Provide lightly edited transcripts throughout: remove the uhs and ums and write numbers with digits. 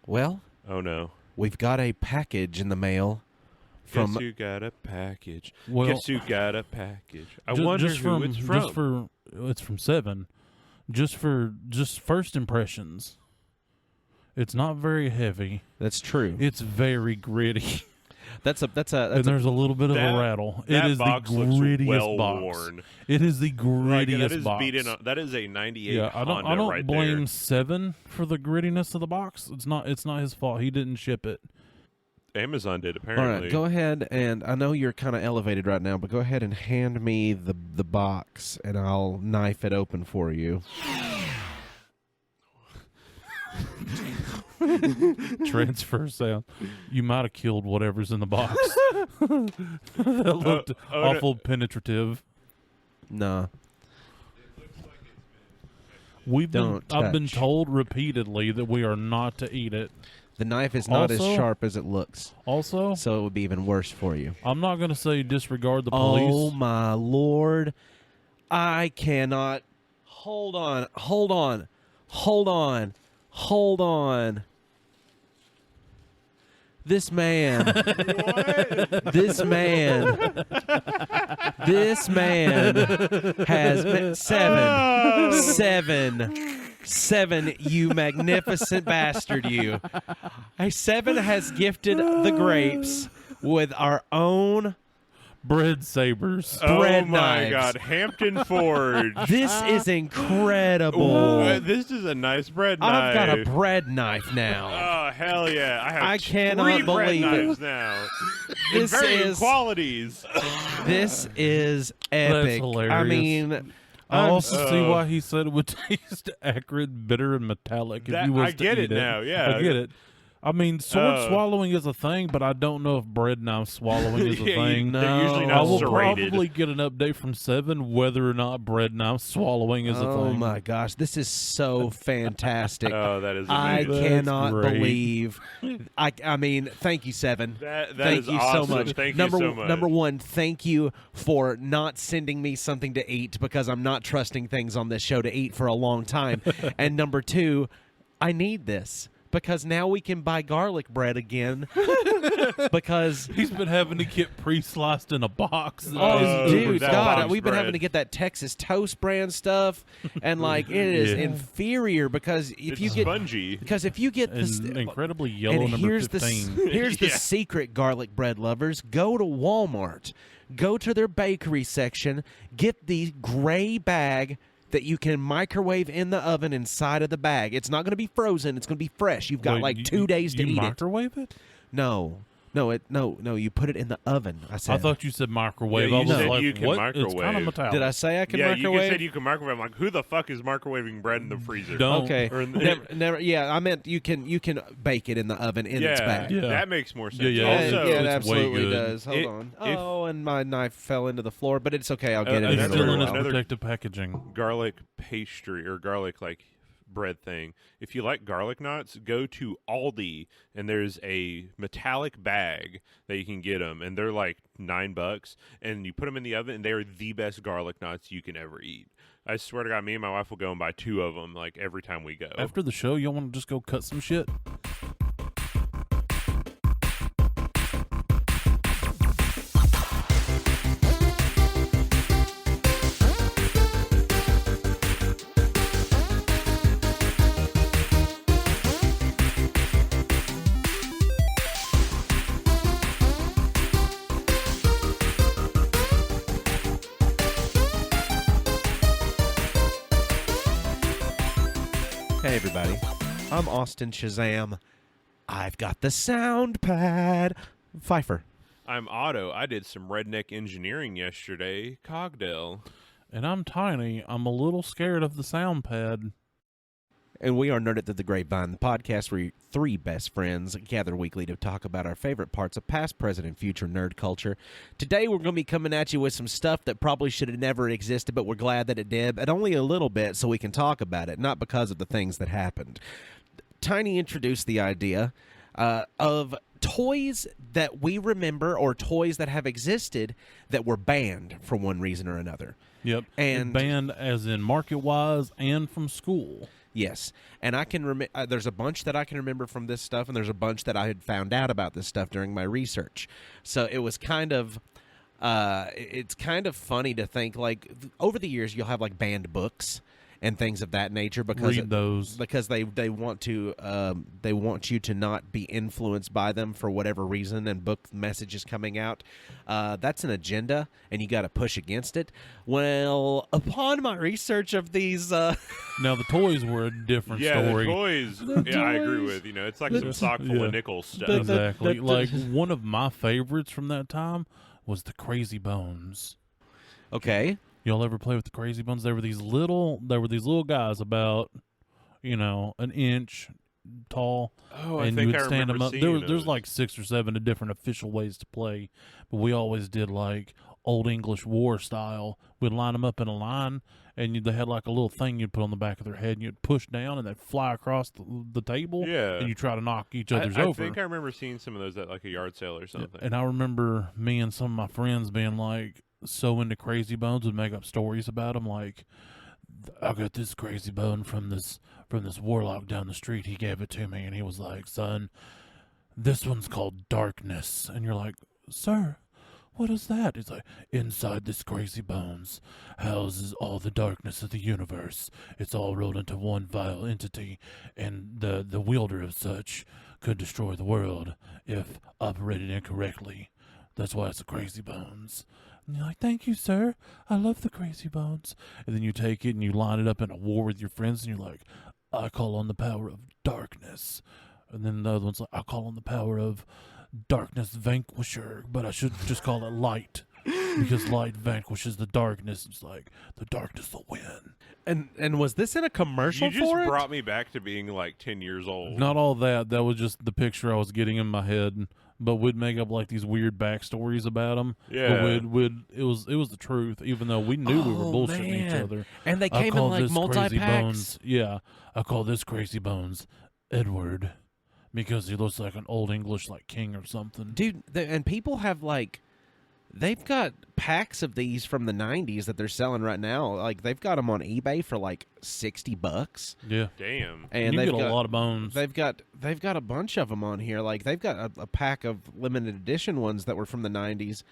Well, Oh no. we've got a package in the mail from Guess who got a package? Well, Guess who got a package? I Ju- wonder just who from, it's from. It's from 7. Just first impressions. It's not very heavy. That's true. It's very gritty. And there's a little bit of that- a rattle. that It is the box looks grittiest well box. worn. It is the grittiest Like, that is box. that is a 98 Yeah, Honda I don't right blame there. 7 for the grittiness of the box. It's not his fault. He didn't ship it. Amazon did, All apparently. right, go ahead, and I know you're kind of elevated right now, but go ahead and hand me the box, and I'll knife it open for you. Transfer sound. You might have killed whatever's in the box. That looked awful penetrative. Nah. I've been told repeatedly that we are not to eat it. The knife is not Also- as sharp as it looks, Also, so it would be even worse for you. I'm not going to say disregard the police. Oh, my Lord. I cannot. Hold on. This man. This man has seven, you magnificent bastard, you. A 7 has gifted the grapes with our own Bread sabers. bread Oh my knives. God, Hampton Forge. This is incredible. This is a nice bread knife. I've got a bread knife now. Oh hell yeah! I have I cannot 3 bread believe it. knives now. This In varying is- qualities. This is epic. hilarious. I mean, I also see Oh. why he said it would taste acrid, bitter, and metallic if That- you was I to get eat it now, yeah. I get it. I mean, sword Oh. swallowing is a thing, but I don't know if bread knife swallowing is a Yeah, thing. they're usually No. I not will serrated. probably get an update from 7 whether or not bread knife swallowing is a oh thing. my gosh, this is so fantastic. Oh, that is I amazing. That's cannot great. believe. I mean, thank you, 7. That Thank is you awesome. so much. Thank number, you so much. Number 1, thank you for not sending me something to eat because I'm not trusting things on this show to eat for a long time. And number 2, I need this because now we can buy garlic bread again because He's been having to get pre-sliced in a box. oh, dude, that God, box we've been bread. having to get that Texas toast brand stuff, and like it is Yeah. inferior because if It's you get spongy. this, and incredibly yellow and number here's 15. here's the Yeah. secret, garlic bread lovers. Go to Walmart, go to their bakery section, get the gray bag that you can microwave in the oven inside of the bag. It's not going to be frozen. It's going to be fresh. You've got Wait, like you- 2 days to you eat microwave it? it. No. You put it in the oven. I said. I thought you said microwave. Yeah, I you was said like, you can what? It's kind microwave. of metallic. Did I say I can Yeah, microwave? you said you can microwave. I'm like, who the fuck is microwaving bread in the freezer? Don't. Okay. Or in the- never. Yeah, I meant you can bake it in the oven in its bag. Yeah. that makes more sense. Yeah, yeah. Also, yeah, it it's absolutely way good. does. Hold on. if- Oh, and my knife fell into the floor, but it's okay. I'll get it and in a It's another still little in its while. another- protective packaging. garlic pastry or garlic like bread thing. If you like garlic knots, go to Aldi and there's a metallic bag that you can get them, and they're like $9, and you put them in the oven, and they're the best garlic knots you can ever eat. I swear to God, me and my wife will go and buy 2 of them like every time we go. After the show, y'all want to just go cut some shit? Hey, everybody. I'm Austin Shazam. I've got the sound pad. Pfeiffer. I'm Otto. I did some redneck engineering yesterday. Cogdell. And I'm tiny. I'm a little scared of the sound pad. And we are Nerd at the Grapevine, the podcast where 3 best friends gather weekly to talk about our favorite parts of past, present, and future nerd culture. Today we're going to be coming at you with some stuff that probably should have never existed, but we're glad that it did, and only a little bit so we can talk about it, not because of the things that happened. Tiny introduced the idea of toys that we remember or toys that have existed that were banned for one reason or another. Yep. And- banned as in market-wise and from school. Yes, and I can remember. There's a bunch that I can remember from this stuff, and there's a bunch that I had found out about this stuff during my research. So it was kind of, it's kind of funny to think like over the years you'll have like banned books and things of that nature because Read those. because they want to they want you to not be influenced by them for whatever reason, and book messages coming out. That's an agenda, and you got to push against it. Well, upon my research of these, Now the toys were a different story. The toys. I agree with. It's like some sock full of nickel stuff. Exactly. Like one of my favorites from that time was the Crazy Bones. okay, Y'all ever play with the Crazy Bones? They were these little guys about, an inch tall. Oh, and I think you would I stand remember them up. seeing There's those. like 6 or 7 different official ways to play, but we always did like old English war style. We'd line them up in a line, and they had like a little thing you'd put on the back of their head, and you'd push down, and they'd fly across the table. Yeah. And you try to knock each other's I over. think I remember seeing some of those at like a yard sale or something. And I remember me and some of my friends being like so into Crazy Bones, would make up stories about them. Like, I got this crazy bone from this warlock down the street. He gave it to me, and he was like, "Son, this one's called Darkness." And you're like, "Sir, what is that?" It's like, "Inside this crazy bones houses all the darkness of the universe. It's all rolled into one vile entity, and the wielder of such could destroy the world if operated incorrectly. That's why it's the Crazy Bones." And you're like, "Thank you, sir. I love the Crazy Bones." And then you take it and you line it up in a war with your friends, and you're like, "I call on the power of darkness." And then the other one's like, "I call on the power of Darkness Vanquisher, but I should just call it light, because light vanquishes the darkness." It's like, the darkness will win. and was this in a commercial You just for it? brought me back to being like 10 years old. Not all that. That was just the picture I was getting in my head. But we'd make up like these weird backstories about them. Yeah. But it was the truth, even though we knew we were bullshitting each man. other. And they I came in call like this Crazy multi-packs. Bones. Yeah, I call this Crazy Bones Edward, because he looks like an old English like king or something. Dude, and people have like, they've got packs of these from the 90s that they're selling right now. Like they've got them on eBay for like $60. Yeah, Damn. And you they've get got a lot of bones. They've got a bunch of them on here. Like they've got a pack of limited edition ones that were from the 90s.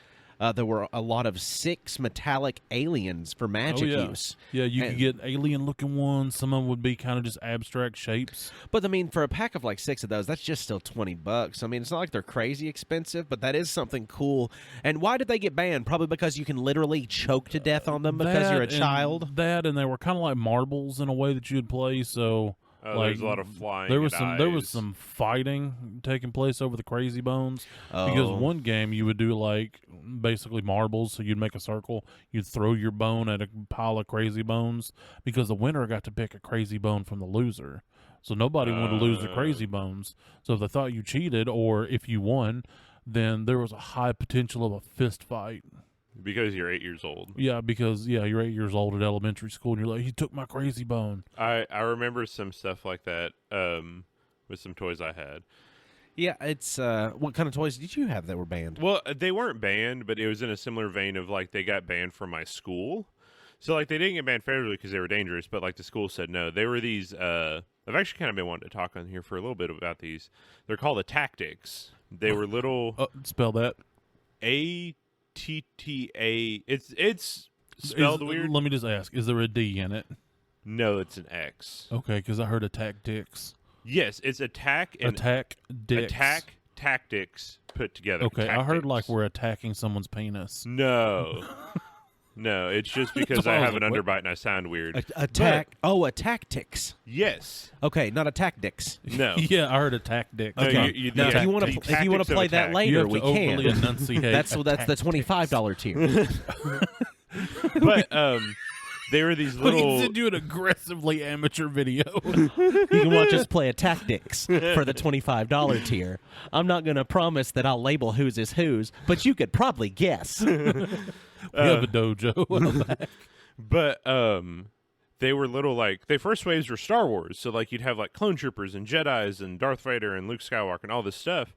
There were a lot of 6 metallic aliens for magic use. Yeah, you And- could get alien-looking ones. Some of them would be kind of just abstract shapes. But I mean, for a pack of like 6 of those, that's just still $20. I mean, it's not like they're crazy expensive, but that is something cool. And why did they get banned? Probably because you can literally choke to death on them because you're a child. And they were kind of like marbles in a way that you'd play. So There's a lot of flying. there was and some fighting taking place over the Crazy Bones, because Oh. one game you would do like basically marbles. So you'd make a circle, you'd throw your bone at a pile of Crazy Bones, because the winner got to pick a Crazy Bone from the loser. So nobody wanted to lose the Crazy Bones. So if they thought you cheated, or if you won, then there was a high potential of a fist fight. because you're 8 years old. Yeah, because you're 8 years old at elementary school, and you're like, "He took my Crazy Bone." I remember some stuff like that with some toys I had. Yeah, it's what kind of toys did you have that were banned? Well, they weren't banned, but it was in a similar vein of like they got banned from my school. So like they didn't get banned federally because they were dangerous, but like the school said no. They were these. I've actually kind of been wanting to talk on here for a little bit about these. They're called the Tactics. They were little Spell that. ATTA. It's spelled weird. Let me just ask: is there a D in it? No, it's an X. Okay, because I heard attack dicks. Yes, it's attack and Attack dicks. attack tactics put together. Okay, I heard like Tactics. we're attacking someone's penis. No. No, it's just because That's why I I was have an like, what? underbite and I sound weird. A tactics. Yes. Okay, not a tactics. No. Yeah, I heard attack dicks. No, Okay. you- Now, the if you want tactics to of play that attack. You later, have to we overly can. enunciate. That's the attack $25 dicks. tier. But they were these We can little send you an aggressively amateur video. You can watch us play a tactics for the $25 tier. I'm not going to promise that I'll label whose is whose, but you could probably guess. We have a dojo. but they were little like they first waves were Star Wars, so like you'd have like clone troopers and Jedis and Darth Vader and Luke Skywalker and all this stuff.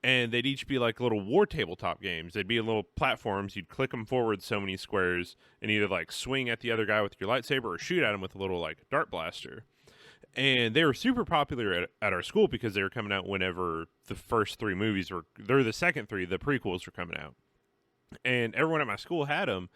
And they'd each be like little war tabletop games. They'd be little platforms. You'd click them forward so many squares and either like swing at the other guy with your lightsaber or shoot at him with a little like dart blaster. And they were super popular at our school because they were coming out whenever the first 3 movies were. They're the second 3, the prequels were coming out, and everyone at my school had them.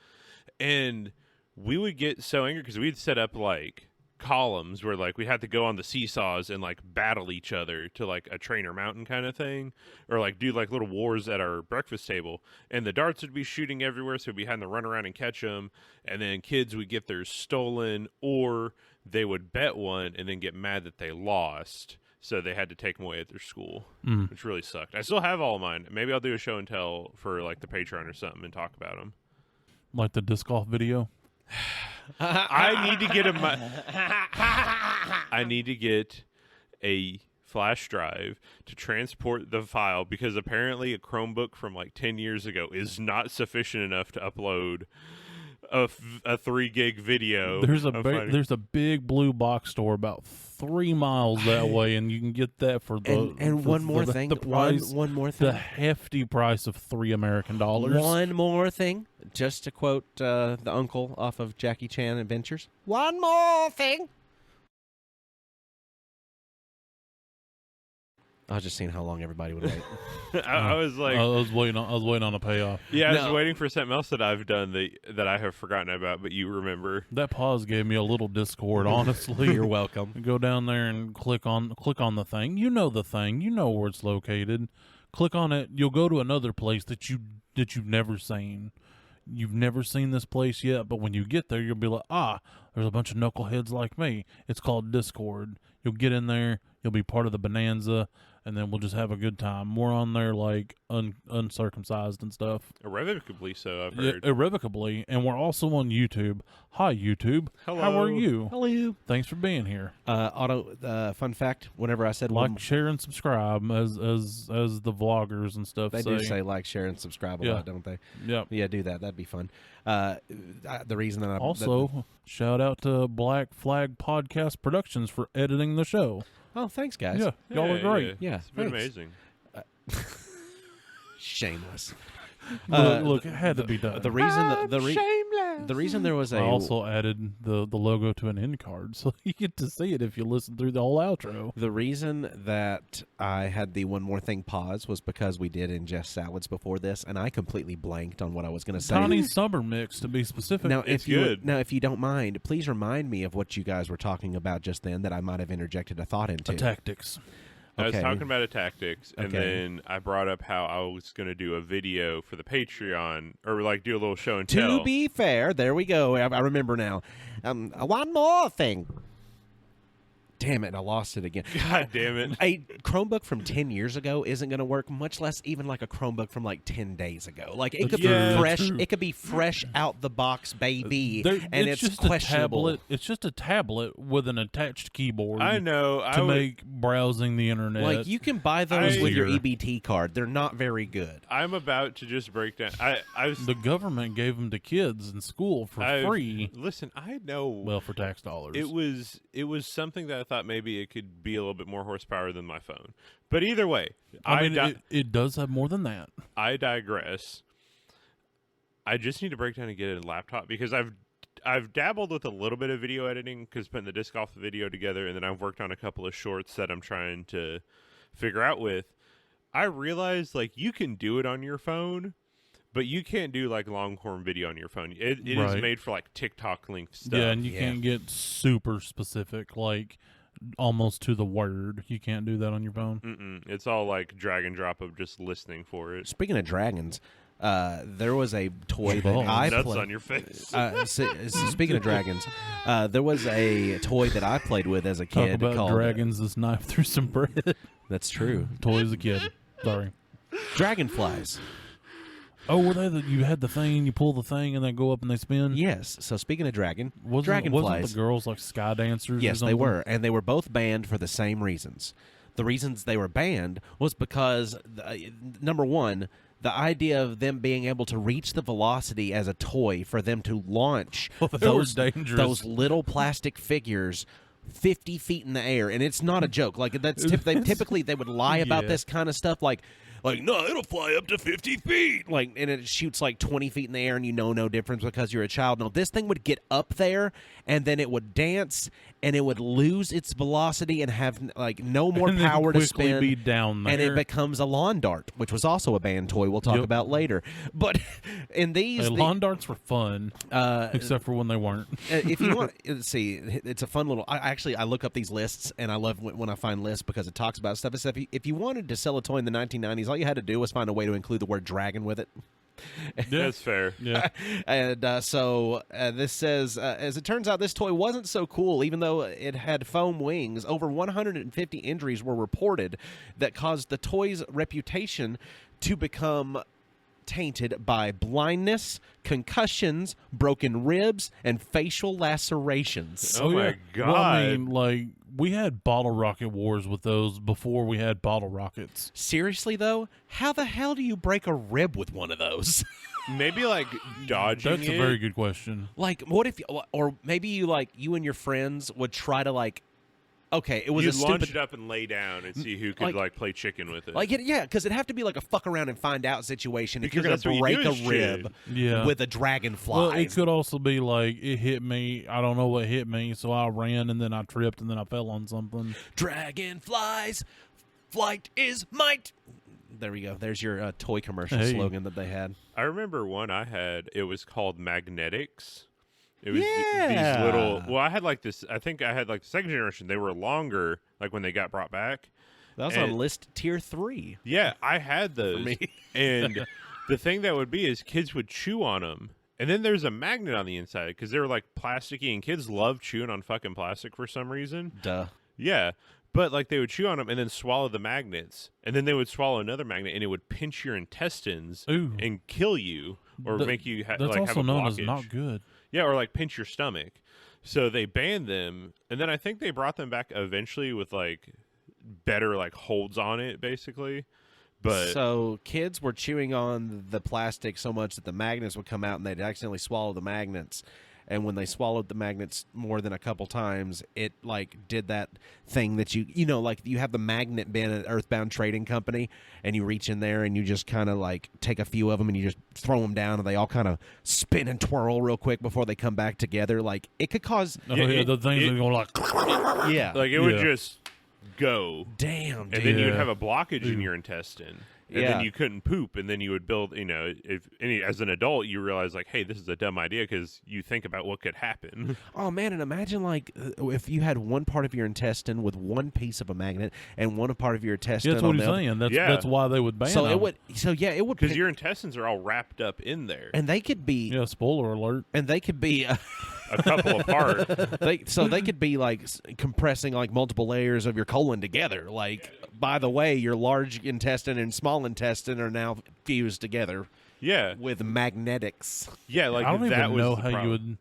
And we would get so angry because we'd set up like columns where like we had to go on the seesaws and like battle each other to like a trainer mountain kind of thing, or like do like little wars at our breakfast table, and the darts would be shooting everywhere, so we had to run around and catch them. And then kids would get theirs stolen, or they would bet one and then get mad that they lost, so they had to take them away at their school, which really sucked. I still have all of mine. Maybe I'll do a show and tell for like the Patreon or something and talk about them. Like the disc golf video. I need to get I need to get a flash drive to transport the file, because apparently a Chromebook from like 10 years ago is not sufficient enough to upload a 3 gig video. There's a big blue box store about 3 miles that way, and you can get that for the one more thing. the hefty price of $3 American. One more thing, just to quote the uncle off of Jackie Chan Adventures. One more thing. I was just seeing how long everybody would wait. I was like, I was waiting on a payoff. Yeah, I was waiting for something else that I've done that I have forgotten about, but you remember. That pause gave me a little Discord, honestly. You're welcome. Go down there and click on the thing. You know the thing. You know where it's located. Click on it. You'll go to another place that you've never seen. You've never seen this place yet, but when you get there, you'll be like, there's a bunch of knuckleheads like me. It's called Discord. You'll get in there. You'll be part of the bonanza, and then we'll just have a good time. We're on there like uncircumcised and stuff. Irrevocably so, I've heard. Yeah, irrevocably. And we're also on YouTube. Hi, YouTube. Hello. How are you? Hello. Thanks for being here. Fun fact, whenever I said Like, share, and subscribe as the vloggers and stuff they say. do say like, share, and subscribe a lot, don't they? Yep. Yeah, do that. That'd be fun. The reason that I... Also, shout out to Black Flag Podcast Productions for editing the show. Oh, thanks, guys. Yeah, y'all are great. Yeah, it's been thanks. amazing. Shameless. Look, it had to be done. The reason there was I also added the logo to an end card, so you get to see it if you listen through the whole outro. The reason that I had the one more thing pause was because we did ingest salads before this, and I completely blanked on what I was going to say. Tony's summer mix, to be specific. Now, It's good. If you don't mind, please remind me of what you guys were talking about just then that I might have interjected a thought into. Tactics. I was Okay. talking about a tactics, and Okay. then I brought up how I was going to do a video for the Patreon, or like do a little show and To tell. be fair, there we go. I remember now. One more thing. Damn it, I lost it again. God damn it. A Chromebook from 10 years ago isn't going to work, much less even like a Chromebook from like 10 days ago. Like it could Yeah, be fresh. true. It could be fresh out the box, baby, and it's just questionable. a tablet. It's just a tablet with an attached keyboard. I know. to make browsing the internet. Like you can buy those with your Easier. EBT card. They're not very good. I'm about to just break down. I was. The government gave them to kids in school for free. Listen, I know. Well, for tax dollars. It was something that I thought maybe it could be a little bit more horsepower than my phone. But either way, I mean, it does have more than that. I digress. I just need to break down and get a laptop because I've dabbled with a little bit of video editing because putting the disc golf video together, and then I've worked on a couple of shorts that I'm trying to figure out with. I realized like you can do it on your phone, but you can't do like long form video on your phone. It is Right. made for like TikTok length stuff. Yeah, and you can't get super specific, like almost to the word. You can't do that on your phone. It's all like drag and drop of just listening for it. Speaking of dragons, there was a toy that Balls. I Nuts played. on your face. Speaking of dragons, there was a toy that I played with as a Talk kid about called dragons this knife through some bread. That's true. Toy as a kid. Sorry. Dragonflies. Oh, were they that you had the thing, you pull the thing, and they go up and they spin? Yes. So speaking of Wasn't dragonflies. the girls like sky dancers? or Yes, they something? were, and they were both banned for the same reasons. The reasons they were banned was because, number one, the idea of them being able to reach the velocity as a toy for them to launch they were dangerous. those little plastic figures 50 feet in the air, and it's not a joke. Like that's typically they would lie about Yeah. this kind of stuff. Like like, no, it'll fly up to 50 feet. Like, and it shoots like 20 feet in the air, and you know no difference because you're a child. No, this thing would get up there, and then it would dance, and it would lose its velocity and have like no more And then power to quickly spin. be down there. And it becomes a lawn dart, which was also a band toy we'll talk Yep. about later. But in these, Hey, lawn darts were fun, except for when they weren't. if you want, let's see, it's a fun little. I look up these lists, and I love when I find lists because it talks about stuff. It's if you wanted to sell a toy in the 1990s, all you had to do was find a way to include the word dragon with it. That's fair. Yeah. And so this says, as it turns out, this toy wasn't so cool, even though it had foam wings. Over 150 injuries were reported that caused the toy's reputation to become tainted by blindness, concussions, broken ribs, and facial lacerations. Oh my yeah. God. Well, I mean, like, we had bottle rocket wars with those before we had bottle rockets. Seriously, though, how the hell do you break a rib with one of those? Maybe like dodging That's it. a very good question. Like, what if, or maybe you and your friends would try to like, okay, it was You a launch stupid. it up and lay down and see who could like play chicken with it. Like yeah, because it'd have to be like a fuck around and find out situation if Because you're that's what going you to do break is a rib Yeah. with a dragonfly. Well, it could also be like it hit me. I don't know what hit me, so I ran and then I tripped and then I fell on something. Dragonflies, flight is might. There we go. There's your toy commercial Hey. slogan that they had. I remember one I had. It was called Magnetics. It was Yeah. these little. Well, I had like this. I think I had like the second generation. They were longer, like when they got brought back. That was And- on list tier 3. Yeah, I had those. me. And the thing that would be is kids would chew on them. And then there's a magnet on the inside because they were like plasticky, and kids love chewing on fucking plastic for some reason. Duh. Yeah. But like they would chew on them and then swallow the magnets, and then they would swallow another magnet, and it would pinch your intestines Ooh. and kill you, or That- make you That's like have also a known as blockage. not good. Yeah, or like pinch your stomach. So they banned them, and then I think they brought them back eventually with like better like holds on it, basically. But So kids were chewing on the plastic so much that the magnets would come out, and they'd accidentally swallow the magnets. And when they swallowed the magnets more than a couple times, it like did that thing that you know, like you have the magnet bin at Earthbound Trading Company, and you reach in there and you just kind of like take a few of them and you just throw them down, and they all kind of spin and twirl real quick before they come back together. Like it could cause, Oh, Yeah, yeah, it- the things it- that go like. yeah, like it would Yeah. just go, damn, and dude. then you'd Yeah. have a blockage in your intestine. And Yeah. then you couldn't poop, and then you would build. You know, as an adult, you realize like, hey, this is a dumb idea because you think about what could happen. Oh man, and imagine like if you had one part of your intestine with one piece of a magnet and one part of your intestine. Yeah, that's what on he's the other. saying. That's Yeah. that's why they would ban So them. it would. So yeah, it would. Because your intestines are all wrapped up in there, and they could be. Yeah, spoiler alert. And they could be. a couple apart. They could be like compressing like multiple layers of your colon together. Like, by the way, your large intestine and small intestine are now fused together Yeah, with magnetics. yeah. Like I don't that even was know the how you problem. would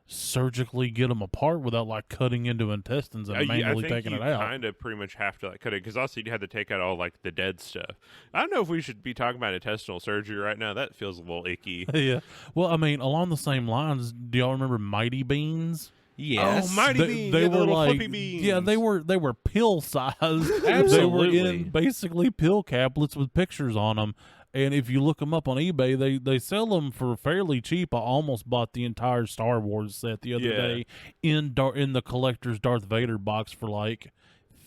surgically get them apart without like cutting into intestines and I manually think taking you it out. kind of pretty much have to like cut it because also you'd have to take out all like the dead stuff. I don't know if we should be talking about intestinal surgery right now. That feels a little icky. Yeah. Well, I mean, along the same lines, do y'all remember Mighty Beans? Yes. Oh, Mighty Beans. They yeah, were the little like, flippy beans. yeah, they were pill sized. They Absolutely. were in basically pill caplets with pictures on them. And if you look them up on eBay, they sell them for fairly cheap. I almost bought the entire Star Wars set the other Yeah. day in the collector's Darth Vader box for like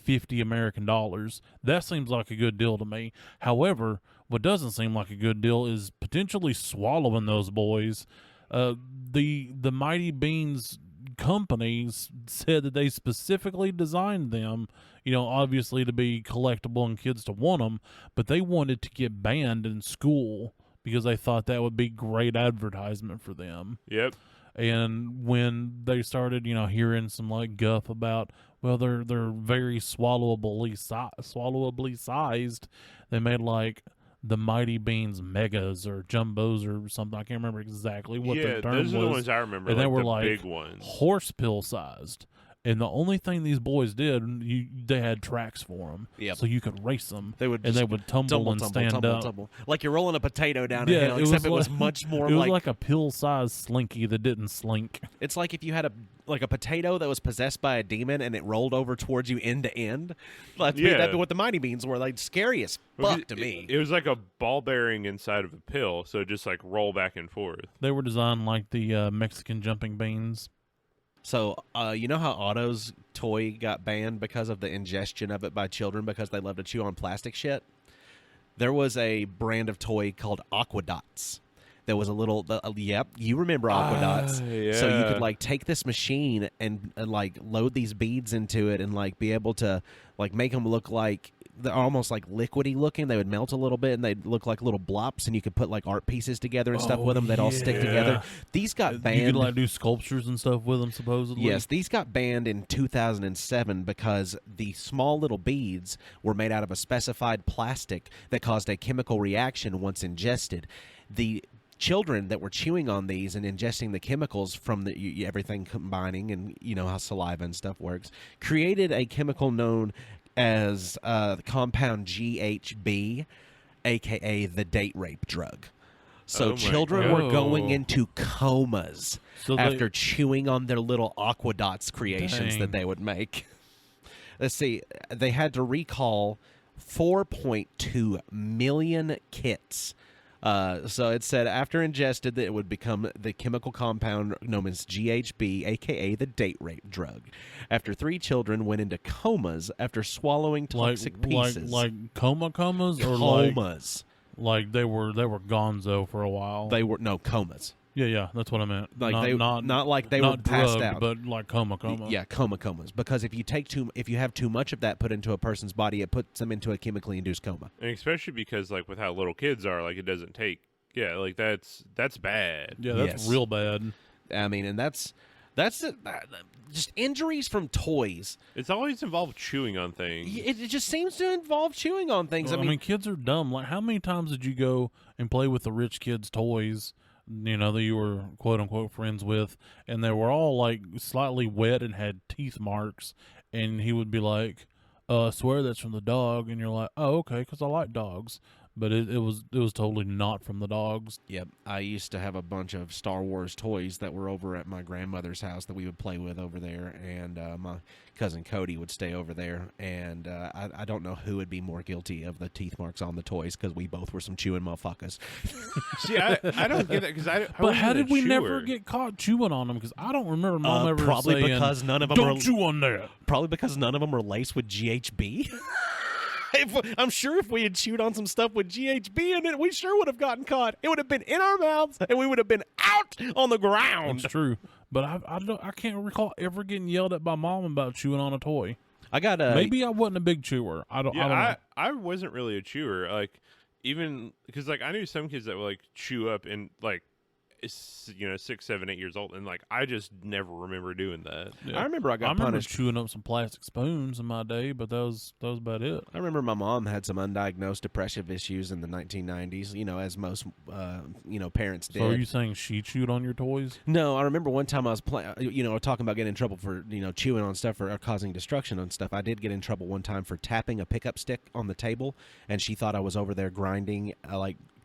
$50 American. That seems like a good deal to me. However, what doesn't seem like a good deal is potentially swallowing those boys. The Mighty Beans companies said that they specifically designed them, you know, obviously to be collectible and kids to want them, but they wanted to get banned in school because they thought that would be great advertisement for them. Yep. And when they started, you know, hearing some like guff about, well, they're very swallowably sized, they made like the Mighty Beans megas or jumbos or something. I can't remember exactly what yeah, the term those was. are the ones I remember. And they like were the like big ones. horse pill sized. And the only thing these boys did, they had tracks for them, Yep. so you could race them. They would and they would tumble and stand up. tumble. Like you're rolling a potato down a Yeah, hill, it except was it was like- much more It was like, like a pill-sized slinky that didn't slink. it's like if you had a potato that was possessed by a demon and it rolled over towards you end to end. That'd be what the Mighty Beans were, like scary as fuck to me. It was like a ball bearing inside of a pill, so it just like roll back and forth. They were designed like the Mexican jumping beans. So, you know how Otto's toy got banned because of the ingestion of it by children because they love to chew on plastic shit? There was a brand of toy called Aquadots. There was a little, yep, you remember Aquadots. So you could like take this machine and like load these beads into it and like be able to like make them look like they're almost like liquidy looking. They would melt a little bit and they'd look like little blops, and you could put like art pieces together and stuff with them. They'd all stick together. These got banned. You could like do sculptures and stuff with them, supposedly. Yes, these got banned in 2007 because the small little beads were made out of a specified plastic that caused a chemical reaction once ingested. The children that were chewing on these and ingesting the chemicals from the everything combining, and you know how saliva and stuff works, created a chemical known as compound GHB, aka the date rape drug. So Oh my children God. were going into comas So after chewing on their little Aquadots creations Dang. that they would make. Let's see, they had to recall 4.2 million kits. So it said after ingested that it would become the chemical compound known as GHB, aka the date rape drug. After 3 children went into comas after swallowing toxic pieces. like comas, or comas. like they were gonzo for a while. They were comas. Yeah, that's what I meant. Like not like they not were passed drugged, out. but like coma. Yeah, comas. Because if you have too much of that put into a person's body, it puts them into a chemically induced coma. And especially because like with how little kids are, like it doesn't take. Yeah, like that's bad. Yeah, that's Yes. real bad. I mean, and that's it. Just injuries from toys. It's always involved chewing on things. It just seems to involve chewing on things. Well, I mean, kids are dumb. Like, how many times did you go and play with the rich kids' toys? You know, that you were quote unquote friends with, and they were all like slightly wet and had teeth marks. And he would be like, I swear that's from the dog. And you're like, oh, okay, because I like dogs. But it was totally not from the dogs. Yep, I used to have a bunch of Star Wars toys that were over at my grandmother's house that we would play with over there, and my cousin Cody would stay over there, and I don't know who would be more guilty of the teeth marks on the toys because we both were some chewing motherfuckers. See, I don't get that because I. But how wasn't did we a never chewer. get caught chewing on them? Because I don't remember Mom ever probably saying, because none of them don't were chew on that. probably because none of them were laced with GHB. I'm sure if we had chewed on some stuff with GHB in it, we sure would have gotten caught. It would have been in our mouths, and we would have been out on the ground. It's true. But I can't recall ever getting yelled at by Mom about chewing on a toy. I got Maybe I wasn't a big chewer. I don't know. I wasn't really a chewer. Like even because like I knew some kids that would like chew up and like 6, 7, 8 years old, and like I just never remember doing that. I remember I got remember punished. chewing up some plastic spoons in my day, but that was about it. I remember my mom had some undiagnosed depressive issues in the 1990s, as most, parents did. So are you saying she chewed on your toys? No, I remember one time I was talking about getting in trouble for, chewing on stuff or causing destruction on stuff. I did get in trouble one time for tapping a pickup stick on the table, and she thought I was over there grinding,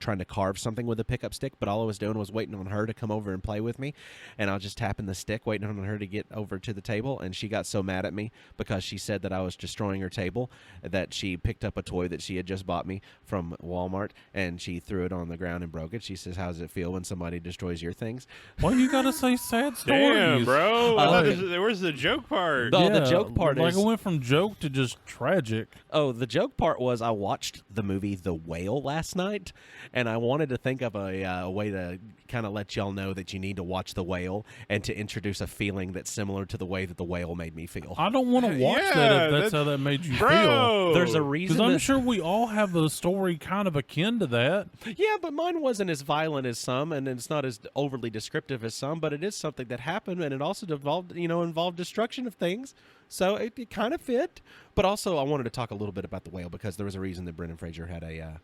trying to carve something with a pickup stick, but all I was doing was waiting on her to come over and play with me, and I was just tapping the stick, waiting on her to get over to the table, and she got so mad at me because she said that I was destroying her table that she picked up a toy that she had just bought me from Walmart, and she threw it on the ground and broke it. She says, how does it feel when somebody destroys your things? Why you gotta say sad stories? Damn, bro. Oh, Where's the joke part? No, the joke part like is- it went from joke to just tragic. Oh, the joke part was I watched the movie The Whale last night, and I wanted to think of a way to kind of let y'all know that you need to watch The Whale and to introduce a feeling that's similar to the way that The Whale made me feel. I don't want to watch Yeah, that if that's that's- how that made you feel. Bro, There's a reason. Because I'm that- sure we all have a story kind of akin to that. Yeah, but mine wasn't as violent as some, and it's not as overly descriptive as some, but it is something that happened, and it also involved destruction of things. So it kind of fit. But also, I wanted to talk a little bit about The Whale because there was a reason that Brendan Fraser had a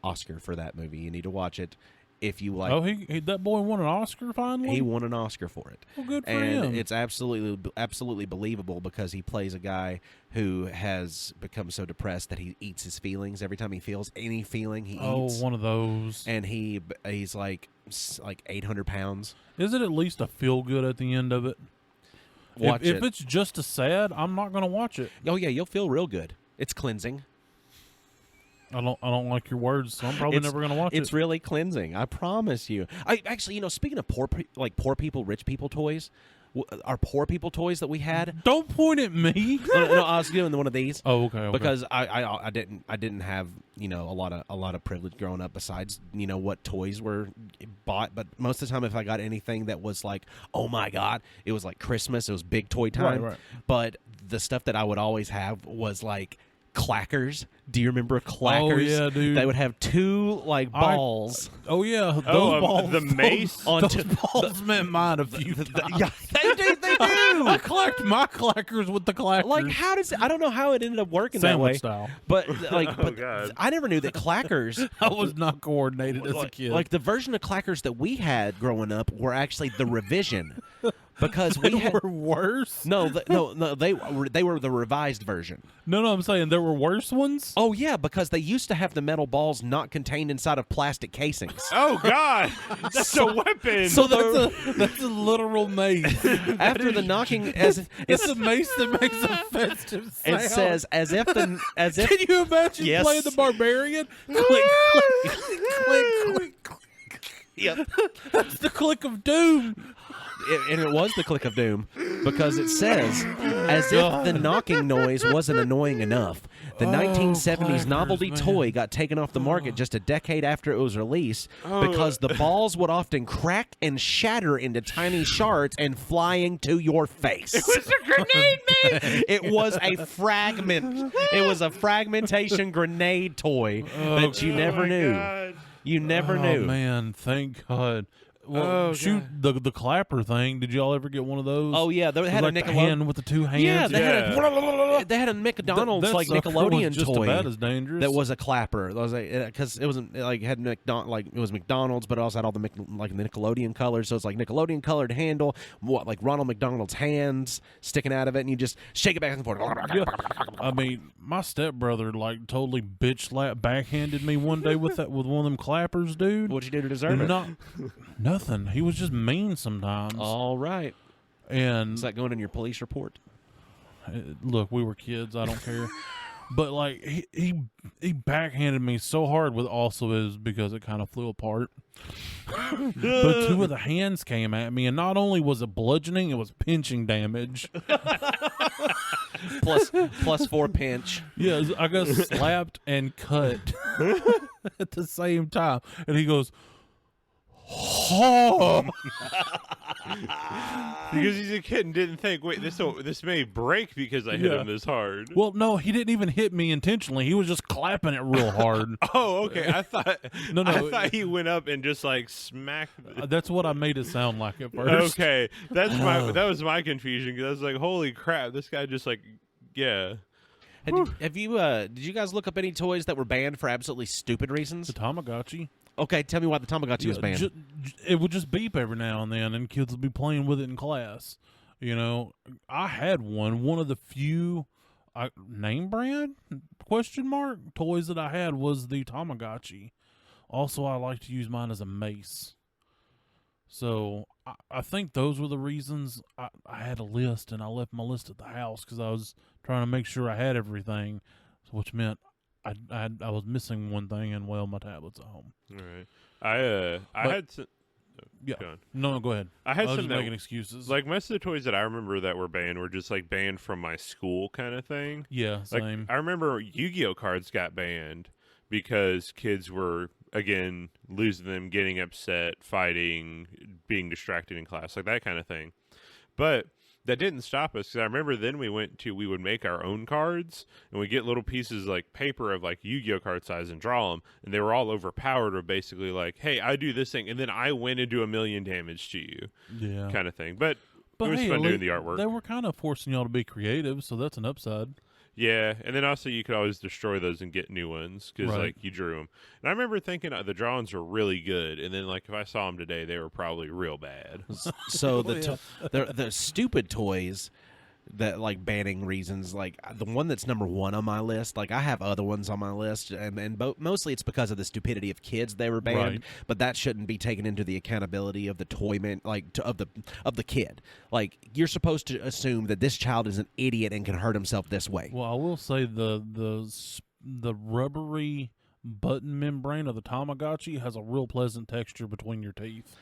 Oscar for that movie. You need to watch it. if you like. Oh, he that boy won an Oscar finally. He won an Oscar for it. Well, good for and him. It's absolutely believable because he plays a guy who has become so depressed that he eats his feelings every time he feels any feeling he eats. One of those. And he's like 800 pounds. Is it at least a feel good at the end of it? If it's just a sad, I'm not going to watch it. Oh yeah, you'll feel real good. It's cleansing. I don't like your words, so I'm probably never going to watch it. It's really cleansing. I promise you. I actually, speaking of poor people, rich people toys, our poor people toys that we had. Don't point at me. No, I was doing one of these. Oh, okay. Because I didn't have a lot of privilege growing up besides what toys were bought. But most of the time, if I got anything that was like, oh my god, it was like Christmas. It was big toy time. Right. But the stuff that I would always have was like clackers. Do you remember clackers? Oh yeah, dude. They would have two balls. Oh yeah, those balls. The mace. Those balls meant mine a few times. Yeah, they do. I clacked my clackers with the clackers. Like, how does I don't know how it ended up working Sandwich that way. style. But God. I never knew that clackers. I was not coordinated as a kid. Like the version of clackers that we had growing up were actually the revision. Because we were worse. No, they were the revised version. No, I'm saying there were worse ones. Oh yeah, because they used to have the metal balls not contained inside of plastic casings. Oh God, that's a weapon. So that's a literal mace. After the knocking, It's a mace that makes a festive sound. it says as if. Can you imagine Yes. playing the barbarian? Click, click, click, click, click. Yep. That's the click of doom. And it was the click of doom because it says, as if the knocking noise wasn't annoying enough, the 1970s clackers, novelty man. toy got taken off the market just a decade after it was released because the balls would often crack and shatter into tiny shards and flying to your face. It was a grenade, man. It was a fragment. It was a fragmentation grenade toy that you never knew. God. You never Oh knew. man, thank God. Well, shoot the clapper thing. Did y'all ever get one of those? Oh yeah, they had like a the hand with the two hands. Yeah, they had a McDonald's That like sucker Nickelodeon was just toy about as dangerous. that was a clapper. That was because it wasn't like had it was McDonald's, but it also had all the the Nickelodeon colors. So it's like Nickelodeon colored handle, like Ronald McDonald's hands sticking out of it, and you just shake it back and forth. Yeah. I mean, my stepbrother like totally backhanded me one day with one of them clappers, dude. What'd you do to deserve it? Nothing. He was just mean sometimes. All right. And Is that going in your police report? look, we were kids. I don't care. But like he backhanded me so hard with also is because it kind of flew apart. But two of the hands came at me, and not only was it bludgeoning, it was pinching damage. plus 4 pinch. Yeah, I got slapped and cut at the same time. And he goes, oh. Because he's a kid and didn't think, wait, this may break because I hit him this hard. Well, no, he didn't even hit me intentionally. He was just clapping it real hard. Oh, okay. I thought No. I thought he went up and just like smacked. That's what I made it sound like at first. Okay, that was my confusion because I was like, holy crap, this guy just like, yeah. Have you did you guys look up any toys that were banned for absolutely stupid reasons? The Tamagotchi. Okay, tell me why the Tamagotchi was banned. It would just beep every now and then, and kids would be playing with it in class. I had one of the few name brand toys that I had was the Tamagotchi. Also, I like to use mine as a mace. So I think those were the reasons. I had a list, and I left my list at the house because I was trying to make sure I had everything, which meant I was missing one thing, and my tablet's at home. All right. I had some. Yeah. Go on. No, go ahead. I had was some just making excuses. Like most of the toys that I remember that were banned were just like banned from my school kind of thing. Yeah, Like same. I remember Yu-Gi-Oh cards got banned because kids were again losing them, getting upset, fighting, being distracted in class, like that kind of thing. But that didn't stop us because I remember then we would make our own cards and we get little pieces like paper of like Yu-Gi-Oh card size and draw them, and they were all overpowered or basically like, hey, I do this thing and then I win and do 1 million damage to you, Yeah. kind of thing. But it was hey, fun at doing least the artwork. They were kind of forcing y'all to be creative, so that's an upside. Yeah, and then also you could always destroy those and get new ones because Right. like you drew them. And I remember thinking the drawings were really good, and then like if I saw them today, they were probably real bad. So the stupid toys that like banning reasons, like the one that's number one on my list, like I have other ones on my list, and mostly it's because of the stupidity of kids they were banned, Right. but that shouldn't be taken into the accountability of the toy man, like of the kid. Like you're supposed to assume that this child is an idiot and can hurt himself this way. Well, I will say the rubbery button membrane of the Tamagotchi has a real pleasant texture between your teeth.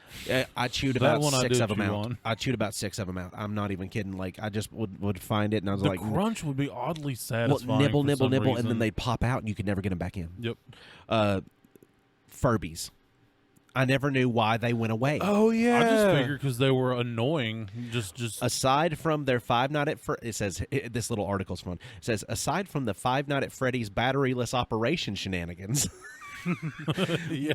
I chewed That about one I 6 did of them chew out. on. I chewed about 6 of them out. I'm not even kidding. Like I just would find it and I was The like, crunch would be oddly well, satisfying. nibble, for nibble, some nibble, and reason. then they'd pop out and you could never get them back in. Yep. Furbies. I never knew why they went away. Oh yeah, I just figured because they were annoying. Just Aside from their Five Nights at it says this little article's fun. It says aside from the Five Nights at Freddy's batteryless operation shenanigans, yeah.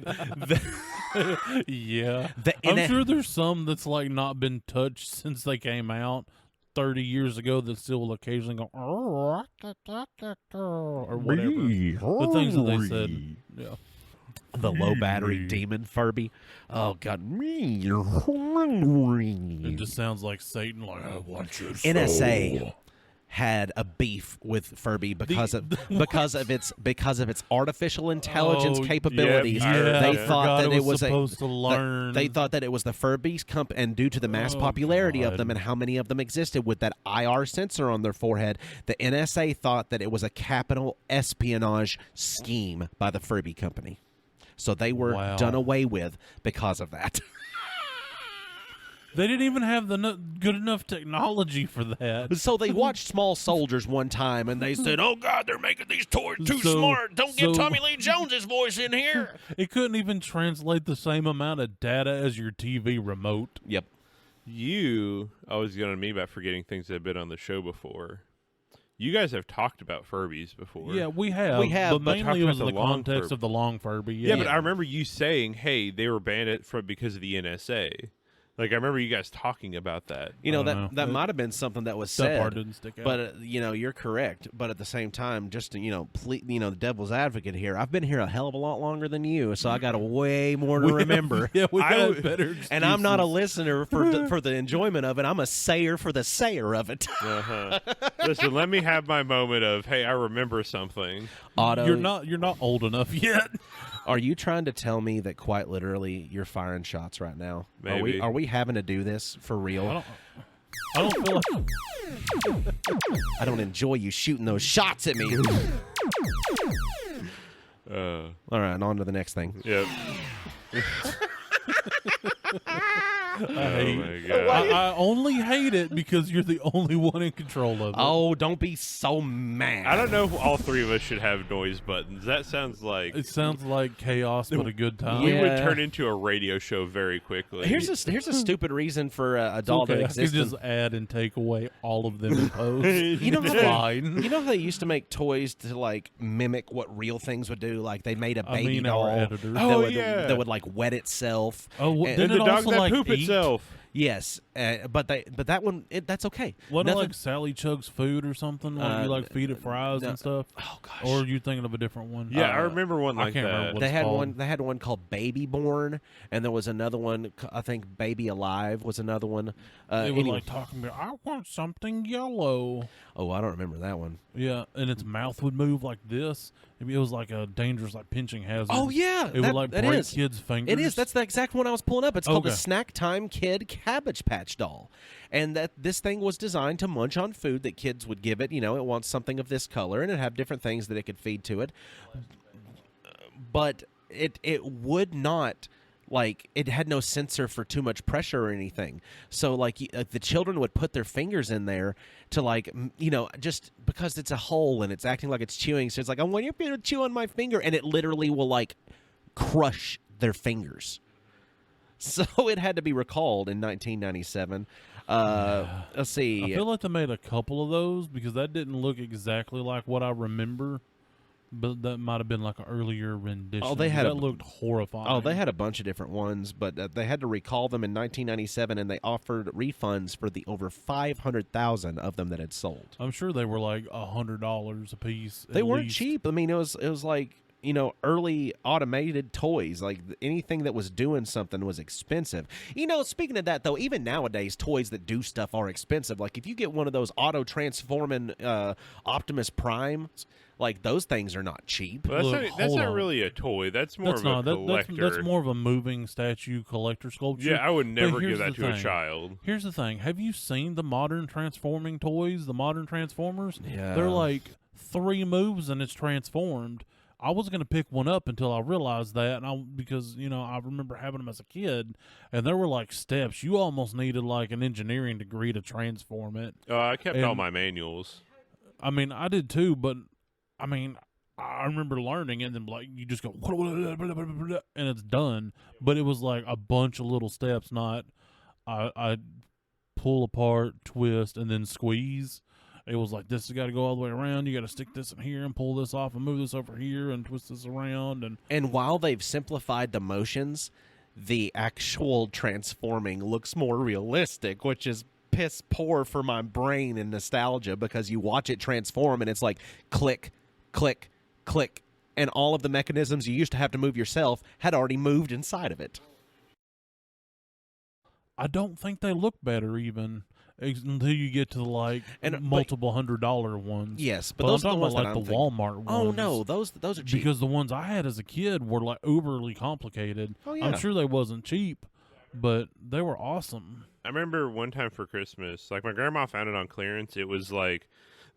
Yeah. the I'm sure there's some that's like not been touched since they came out 30 years ago that still will occasionally go or whatever. The things that they said. Yeah. the low battery demon Furby. Oh God, It just sounds like Satan. Like I want your soul. NSA had a beef with Furby because of its artificial intelligence Oh, capabilities. yep, I heard They that. thought Forgot that it it was supposed to learn. They thought that it was the Furbies and due to the mass Oh, popularity of God. them and how many of them existed with that IR sensor on their forehead, the NSA thought that it was a capital espionage scheme by the Furby company. So they were Wow. done away with because of that. They didn't even have the good enough technology for that. So they watched Small Soldiers one time and they said, "Oh God, they're making these toys too So- smart. Don't get so- Tommy Lee Jones's voice in here." It couldn't even translate the same amount of data as your TV remote. Yep. You always get on me about forgetting things that have been on the show before. You guys have talked about Furbies before. Yeah, we have. We have, but but mainly talked it was about in the the long context Furby. of the long Furby. Yeah, Yeah, but I remember you saying, "Hey, they were banned because of the NSA." Like I remember you guys talking about that. You know, I don't know. that might have been something that was that said. part didn't stick out. But you know, you're correct. But at the same time, just to, the devil's advocate here. I've been here a hell of a lot longer than you, so I got a way more to remember. yeah, we I got w- better. And I'm not a excuses. listener for the enjoyment of it. I'm a sayer for the sayer of it. Uh-huh. Listen, let me have my moment of, "Hey, I remember something." Otto, You're not old enough yet. Are you trying to tell me that quite literally you're firing shots right now? Maybe. Are we having to do this for real? I don't feel like I don't enjoy you shooting those shots at me. All right, on to the next thing. Yep. I Oh hate. my god. I only hate it because you're the only one in control of it. Oh, don't be so mad. I don't know if all three of us should have noise buttons. That sounds like It sounds like chaos, but a good time. we would Yeah. turn into a radio show very quickly. Here's a stupid reason for a doll Okay, that I could exists. just add and take away all of them in post. You know how It's they, fine. you know how they used to make toys to like mimic what real things would do? Like they made a I baby mean, doll our editors. that Oh, would yeah. that would like wet itself. Oh, And- didn't and it the dog also that like poop eat? itself. Yes, but that one that's okay. Wasn't it Nothing- like Sally Chugs food or something? Like you like feed it fries no. and stuff? Oh gosh. Or are you thinking of a different one? Yeah, I remember one I like can't remember that. what they it's had called. one. They had one called Baby Born, and there was another one. I think Baby Alive was another one. It was Anyway- like talking about, I want something yellow. oh, I don't remember that one. Yeah, and its mouth would move like this. It was like a dangerous, like pinching hazard. Oh yeah, It would like that break is. kids' fingers. It is. That's the exact one I was pulling up. It's called the Okay. Snack Time Kid Cabbage Patch Doll, and that this thing was designed to munch on food that kids would give it. You know, it wants something of this color, and it have different things that it could feed to it. But it would not. Like, it had no sensor for too much pressure or anything. So, like, the children would put their fingers in there to, like, just because it's a hole and it's acting like it's chewing. So it's like, I want you to chew on my finger. And it literally will, like, crush their fingers. So it had to be recalled in 1997. Let's see. I feel like they made a couple of those because that didn't look exactly like what I remember. But that might have been like an earlier rendition. Oh, they had that a- looked horrifying. Oh, they had a bunch of different ones, but they had to recall them in 1997, and they offered refunds for the over 500,000 of them that had sold. I'm sure they were like $100 a piece. They at weren't least. cheap. I mean, it was like, you know, early automated toys. Like anything that was doing something was expensive. You know, speaking of that though, even nowadays toys that do stuff are expensive. Like if you get one of those auto transforming Optimus Primes, like those things are not cheap. Well, Look, that's hold not on. really a toy. That's more That's of not. a That, collector. that's more of a moving statue collector sculpture. Yeah, I would But never here's give that the to a thing. child. Here's the thing. Have you seen the modern transforming toys, the modern Transformers? Yeah. They're like 3 moves and it's transformed. I was going to pick one up until I realized that, because, you know, I remember having them as a kid, and there were like steps. You almost needed like an engineering degree to transform it. I kept all And- my manuals. I mean, I did too, but I mean, I remember learning, and then like you just go and it's done. But it was like a bunch of little steps, not I pull apart, twist, and then squeeze. It was like this has got to go all the way around. You got to stick this in here and pull this off and move this over here and twist this around. And while they've simplified the motions, the actual transforming looks more realistic, which is piss poor for my brain and nostalgia, because you watch it transform and it's like click, click, click, and all of the mechanisms you used to have to move yourself had already moved inside of it. I don't think they look better even until you get to like And- multiple $100 ones. Yes, but But I'm those are the talking ones about that like I'm the thinking. Walmart ones. Oh no, those are cheap. Because the ones I had as a kid were like overly complicated. Oh, yeah. I'm sure they wasn't cheap, but they were awesome. I remember one time for Christmas, like my grandma found it on clearance. It was like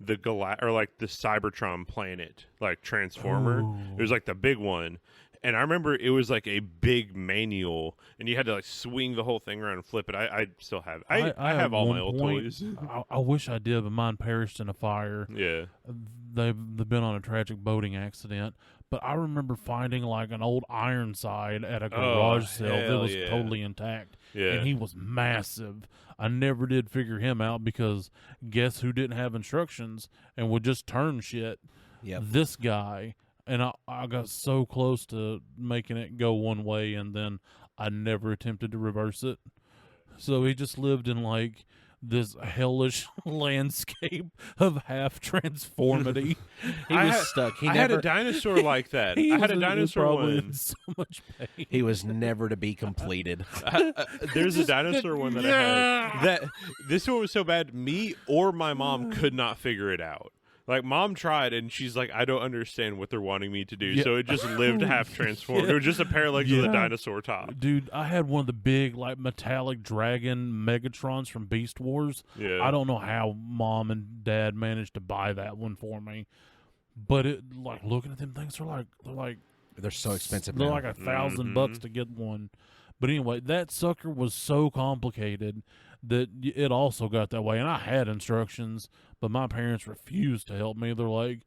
the like the Cybertron planet, like Transformer. Ooh. It was like the big one. And I remember it was like a big manual, and you had to like swing the whole thing around and flip it. I still have. I have at all one my old point- toys. I wish I did, but mine perished in a fire. Yeah. They've been on a tragic boating accident. But I remember finding like an old Ironside at a garage sale that hell was yeah. totally intact. Yeah. And he was massive. I never did figure him out because guess who didn't have instructions and would just turn shit? Yep. This guy. And I got so close to making it go one way, and then I never attempted to reverse it. So he just lived in like this hellish landscape of half transformity. He I was had- stuck. He I never. had a dinosaur like that. He I had a was dinosaur probably one. in so much pain. He was never to be completed. There's a dinosaur one that I had. That this one was so bad, me or my mom could not figure it out. Like mom tried, and she's like, "I don't understand what they're wanting me to do." Yeah. So it just lived half transformed. It was just a pair of legs with a Yeah. dinosaur top. Dude, I had one of the big, like, metallic dragon Megatrons from Beast Wars. Yeah. I don't know how mom and dad managed to buy that one for me. But it, like, looking at them things, they're like They're so expensive They're now. like $1,000 Mhm. to get one. But anyway, that sucker was so complicated that it also got that way. And I had instructions, but my parents refused to help me. They're like,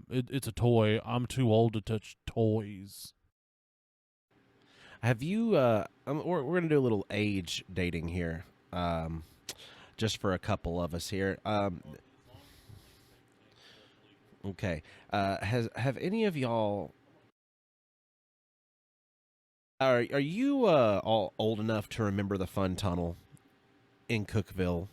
it's a toy. I'm too old to touch toys. Have you? We're going to do a little age dating here, just for a couple of us here. Okay. Have any of y'all? Are you all old enough to remember the Fun Tunnel in Cookeville?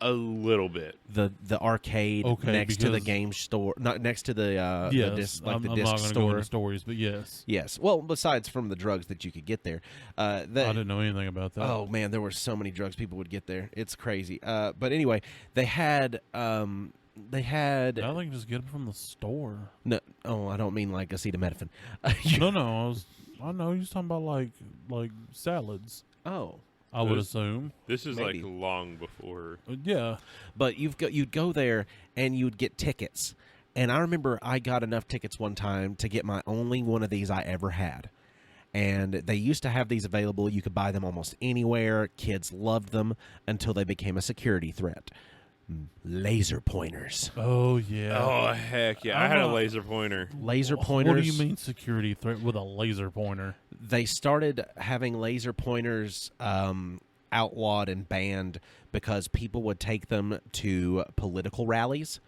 A little bit. The arcade Okay, next to the because- game store, not next to the Yes, disc, I'm the not disc going to go store. into stories, but yes. Yes. Well, besides from the drugs that you could get there, I didn't know anything about that. oh man, there were so many drugs people would get there. It's crazy. But anyway, they had. I think just get them from the store. No, oh, I don't mean like acetaminophen. No, I know you're talking about like salads. Oh, I would Those- assume. This is Maybe. like long before. Yeah. but you'd go there and you'd get tickets. And I remember I got enough tickets one time to get my only one of these I ever had. And they used to have these available. You could buy them almost anywhere. Kids loved them until they became a security threat. Laser pointers. Oh yeah. Oh heck yeah! I had a laser pointer. Laser pointers. What do you mean security threat with a laser pointer? They started having laser pointers outlawed and banned because people would take them to political rallies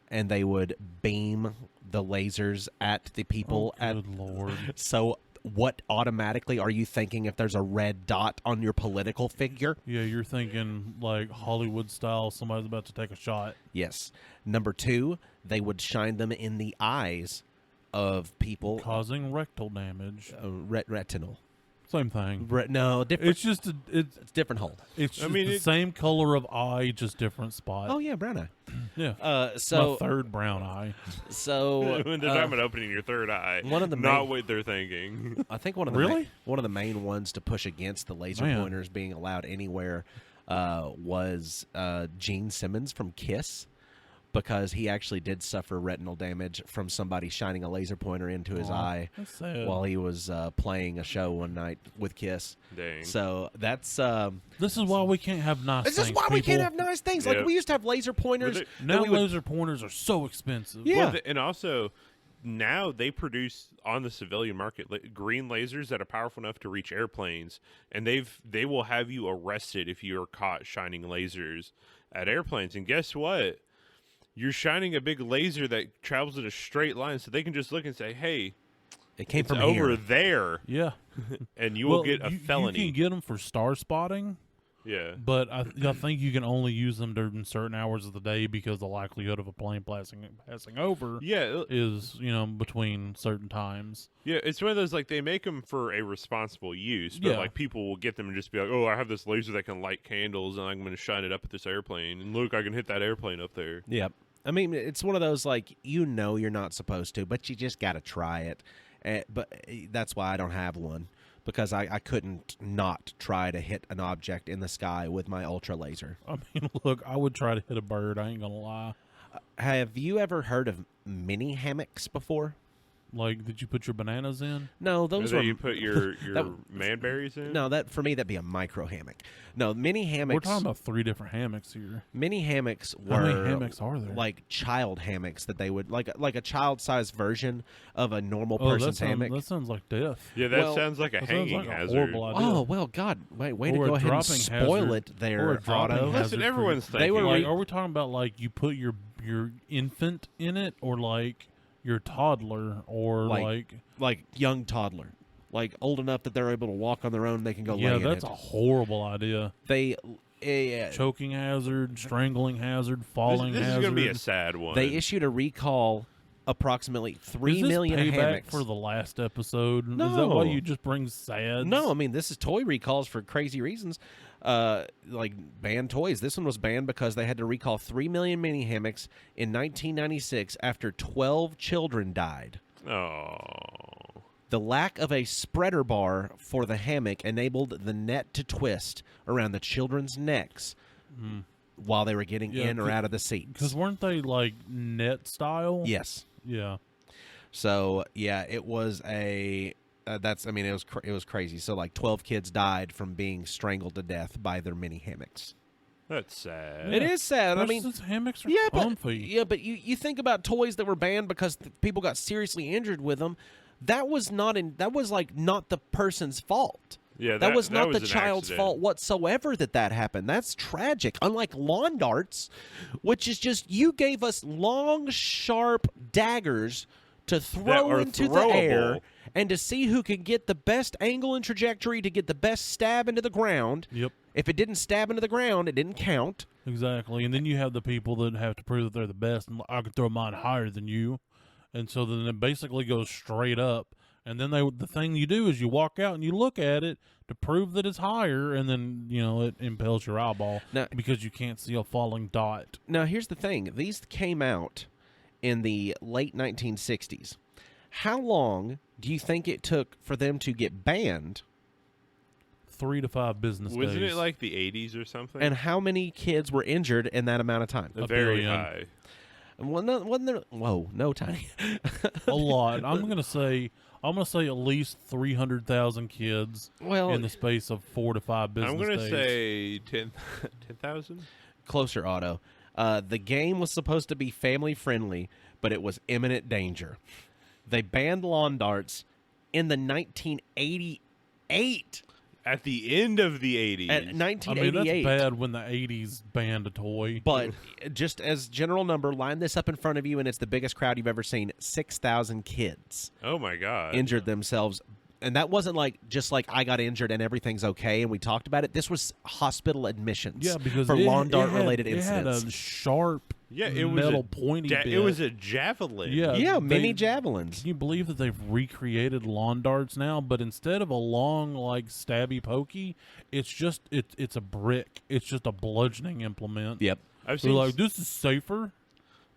and they would beam the lasers at the people. Good Lord. So what automatically are you thinking if there's a red dot on your political figure? Yeah, you're thinking like Hollywood style, somebody's about to take a shot. Yes. Number 2, they would shine them in the eyes of people. Causing rectal damage. Retinal. Same thing. No, different. It's just It's different hole. it's just the same color of eye, just different spot. Oh yeah, brown eye. Yeah. So My third brown eye. So when they're talking about opening your third eye, one of the not main- what they're thinking. I think one of the Really? one of the main ones to push against the laser Man. pointers being allowed anywhere was Gene Simmons from Kiss, because he actually did suffer retinal damage from somebody shining a laser pointer into his eye That's sad. while he was playing a show one night with Kiss. Dang. So that's This is why we can't have nice this things. is why we can't people. have nice things. Yeah. Like we used to have laser pointers. But Now that we would- laser pointers are so expensive. Yeah. And also, now they produce on the civilian market green lasers that are powerful enough to reach airplanes, and they will have you arrested if you are caught shining lasers at airplanes. And guess what? You're shining a big laser that travels in a straight line, so they can just look and say, "Hey, it came it's from over here. there," Yeah. and you will get a you felony. can get them for star spotting, Yeah. but I think you can only use them during certain hours of the day because the likelihood of a plane passing over Yeah, is, between certain times. yeah, it's one of those, like, they make them for a responsible use, but Yeah. like people will get them and just be like, "Oh, I have this laser that can light candles, and I'm going to shine it up at this airplane, and look, I can hit that airplane up there." Yep. I mean, it's one of those, like, you're not supposed to, but you just got to try it. But that's why I don't have one, because I couldn't not try to hit an object in the sky with my ultra laser. I mean, look, I would try to hit a bird. I ain't gonna lie. Have you ever heard of mini hammocks before? Like, did you put your bananas in? No, those Or were that you put your that- manberries in. no. That for me, that'd be a micro hammock. No, mini hammocks. We're talking about 3 different hammocks here. Mini hammocks How were many hammocks are there? like child hammocks that they would like a child-sized version of a normal person's hammock. That sounds like death. Yeah, that Well, sounds like a That sounds hanging like a hazard. horrible idea. Oh well, God! Way to Or a go ahead and dropping spoil hazard. it there, Or a dropping Otto. hazard. Listen, for- everyone's They thinking. were Like, re- are we talking about like you put your infant in it, or like your toddler, or Like- Like young toddler, like old enough that they're able to walk on their own. They can go. yeah, lay in that's it. a horrible idea. They Choking hazard, strangling hazard, this falling this is hazard. going to be a sad one. they issued a recall. Approximately 3 Is this million payback hammocks for the last episode. Is that No. why you just bring sad? No, I mean this is toy recalls for crazy reasons, like banned toys. This one was banned because they had to recall 3 million mini hammocks in 1996 after 12 children died. Oh. The lack of a spreader bar for the hammock enabled the net to twist around the children's necks while they were getting Yeah, in or out of the seats. because weren't they like net style? Yes. Yeah. So yeah, it was a. It was crazy. So like 12 kids died from being strangled to death by their mini hammocks. That's sad. It is sad. I Especially mean, since hammocks are yeah, comfy. but you think about toys that were banned because people got seriously injured with them. That was not the person's fault. Yeah, That was not the an child's accident. fault whatsoever that happened. That's tragic. Unlike lawn darts, which is just you gave us long, sharp daggers to throw are into the throwable. air and to see who could get the best angle and trajectory to get the best stab into the ground. Yep. If it didn't stab into the ground, it didn't count. Exactly. And then you have the people that have to prove that they're the best, and I can throw mine higher than you. And so then it basically goes straight up. And then the thing you do is you walk out and you look at it to prove that it's higher, and then, it impales your eyeball Now- because you can't see a falling dot. Now, here's the thing. These came out in the late 1960s. How long do you think it took for them to get banned, 3 to 5 business Wasn't days. it like the 80s or something? and how many kids were injured in that amount of time? a Very billion. high. Wasn't there? Whoa, no, Tiny. A lot. I'm gonna say at least 300,000 kids Well, in the space of 4 to 5 business I'm going to days. say 10,000. closer, Otto. The game was supposed to be family friendly, but it was imminent danger. They banned lawn darts in the 1988. At the end of the 80s. At I mean, 1988. that's bad when the 80s banned a toy. But just as general number, line this up in front of you, and it's the biggest crowd you've ever seen. 6,000 kids Oh, my God. injured themselves. And that wasn't like just like I got injured and everything's okay and we talked about it. This was hospital admissions Yeah, because for lawn dart had, related it incidents. had a sharp Yeah, it was metal a pointy bit. It was a javelin. Yeah, yeah, they- mini javelins. Can you believe that they've recreated lawn darts now? But instead of a long, like stabby pokey, it's just it's a brick. It's just a bludgeoning implement. Yep. I've They're seen like, this is safer.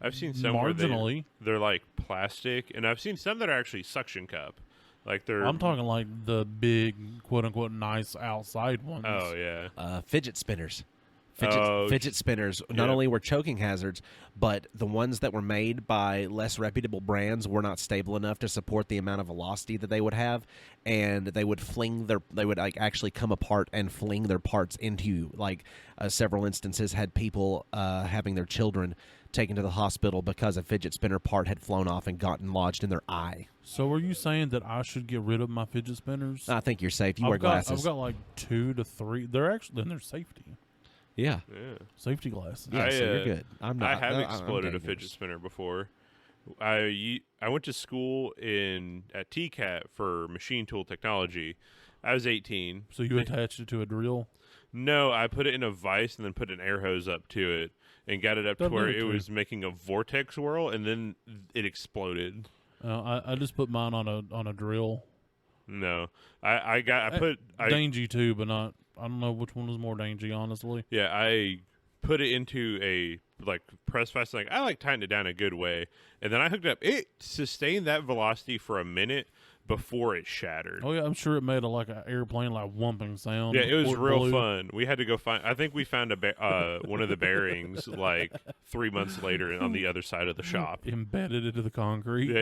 I've seen some where marginally. they're like plastic, and I've seen some that are actually suction cup. Like they're. I'm talking like the big, quote unquote, nice outside ones. Oh yeah. Fidget spinners. Oh, Fidget spinners not yeah. only were choking hazards, but the ones that were made by less reputable brands were not stable enough to support the amount of velocity that they would have, and they would like actually come apart and fling their parts into you. Like several instances had people having their children taken to the hospital because a fidget spinner part had flown off and gotten lodged in their eye. So are you saying that I should get rid of my fidget spinners? I think you're safe. You wear glasses. I've got like 2 to 3. They're actually then they're safety yeah. safety glasses. Yeah, I, so you're good. I'm not. I have I'm exploded a dangerous. fidget spinner before. I went to school at TCAT for machine tool technology. I was 18. So you attached it to a drill. No, I put it in a vise and then put an air hose up to it and got it up to That'd where do it it too. was making a vortex whirl, and then it exploded. I just put mine on a drill. No, I put Dangy too, but not. I don't know which one was more dangy, honestly. Yeah, I put it into a like press vise. Like I tightened it down a good way, and then I hooked it up. It sustained that velocity for a minute before it shattered. Oh yeah, I'm sure it made like an airplane like whumping sound. Yeah, it was before real blew. fun. We had to go find. I think we found one of the bearings like 3 months later on the other side of the shop. Embedded into the concrete. Yeah,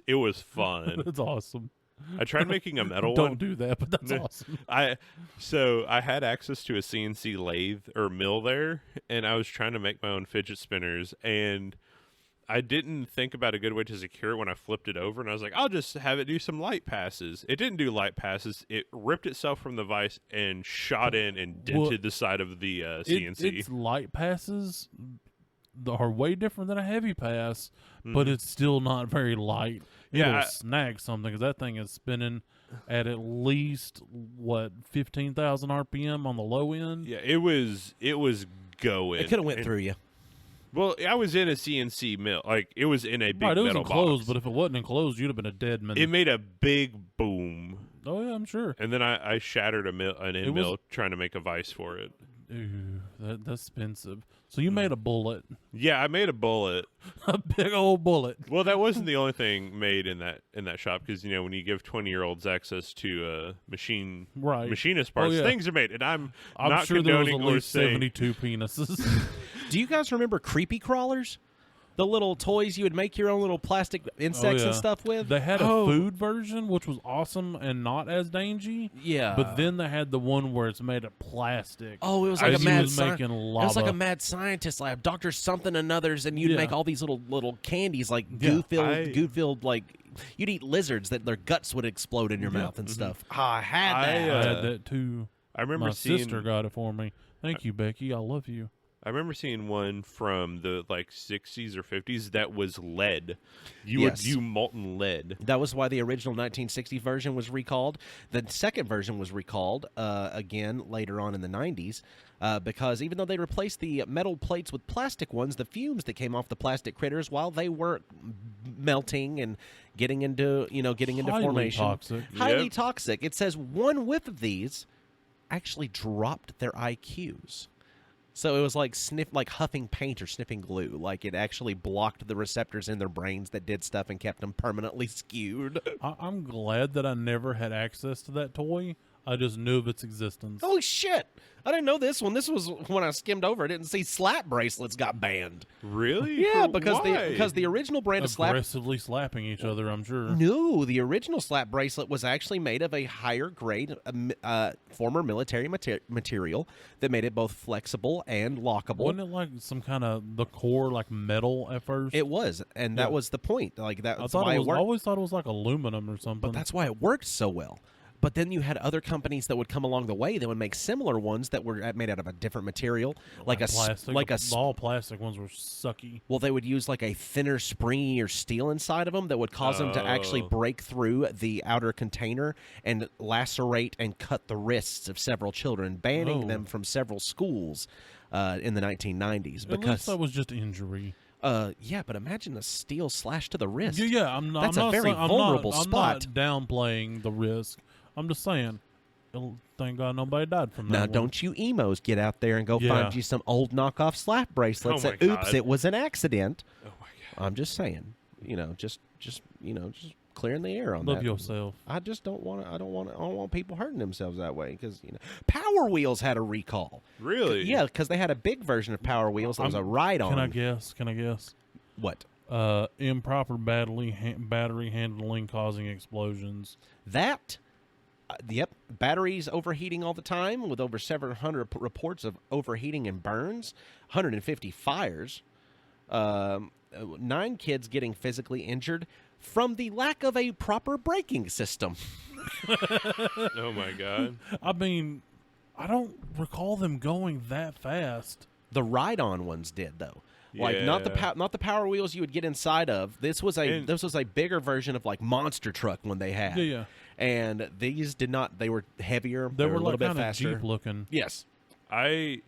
it was fun. That's awesome. I tried making a metal Don't one. do that, but that's No. awesome. I had access to a CNC lathe or mill there, and I was trying to make my own fidget spinners, and I didn't think about a good way to secure it when I flipped it over, and I was like, I'll just have it do some light passes. It didn't do light passes. It ripped itself from the vise and shot in and dented the side of the CNC. Its light passes are way different than a heavy pass, but it's still not very light. Yeah, It'll snag something because that thing is spinning at least 15,000 RPM on the low end. Yeah, it was going. It could have went And- through you. Well, I was in a CNC mill. Like, it was in a big Right, it was metal enclosed, box. but if it wasn't enclosed, you'd have been a dead man. It made a big boom. Oh yeah, I'm sure. And then I shattered an end was- mill trying to make a vise for it. Ooh, that's expensive. So you made a bullet, Yeah, I made a bullet. a big old bullet. Well, that wasn't the only thing made in that shop, because when you give 20-year-olds access to machinist parts, yeah. things are made, and I'm not sure there was at condoning or least saying 72 penises. Do you guys remember creepy crawlers? The little toys you would make your own little plastic insects and yeah. stuff with? They had a Oh. food version, which was awesome and not as dangy. Yeah. But then they had the one where it's made of plastic. Oh, it was As like a he mad was making It lava. was like a mad scientist lab, Dr. Something and others, and you'd Yeah. make all these little candies like Yeah, goo filled like you'd eat lizards that their guts would explode in your mouth and stuff. I had I, that. I had that too. I remember My seeing sister got it for me. Thank you, Becky. I love you. I remember seeing one from the 60s or 50s that was lead. You would Yes. do molten lead. That was why the original 1960 version was recalled. The second version was recalled again later on in the 90s because even though they replaced the metal plates with plastic ones, the fumes that came off the plastic critters while they were melting and getting into Highly formation, toxic. highly Yep. toxic. It says one whiff of these actually dropped their IQs. So it was like huffing paint or sniffing glue. Like it actually blocked the receptors in their brains that did stuff and kept them permanently skewed. I'm glad that I never had access to that toy. I just knew of its existence. Holy shit! I didn't know this one. This was when I skimmed over. I didn't see slap bracelets got banned. Really? Yeah, For- because why? the original brand of slap. Aggressively slapping each other, I'm sure. No, the original slap bracelet was actually made of a higher grade former military material that made it both flexible and lockable. Wasn't it like some kind of the core like metal at first? It was, and that Yeah. was the point. Like I that's thought why it it was. I worked. always thought it was like aluminum or something. But that's why it worked so well. But then you had other companies that would come along the way that would make similar ones that were made out of a different material, like plastic. All plastic ones were sucky. Well, they would use like a thinner, springy or steel inside of them that would cause them to actually break through the outer container and lacerate and cut the wrists of several children, banning them from several schools in the 1990s. At least that was just injury. Yeah, but imagine a steel slash to the wrist. Yeah, I'm not. That's I'm a not very saying, vulnerable I'm spot. not downplaying the risk. I'm just saying. Thank God nobody died from that. Now, one. don't you emos get out there and go find you some old knockoff slap bracelets Oh my that, oops, God. it was an accident. Oh my God. I'm just saying, just clearing the air on Love that. yourself. I just don't want to. I don't want people hurting themselves that way because Power Wheels had a recall. Really? Yeah, because they had a big version of Power Wheels that was a ride-on. Can I guess? What? Improper battery handling causing explosions. That. Yep, batteries overheating all the time with over 700 reports of overheating and burns, 150 fires, 9 kids getting physically injured from the lack of a proper braking system. Oh my God. I mean, I don't recall them going that fast. The ride-on ones did though. Like not the Power Wheels you would get inside of. This was a bigger version of like monster truck when they had. Yeah. And these did not. They were heavier. They were a like little bit kinda faster. Jeep looking. Yes. We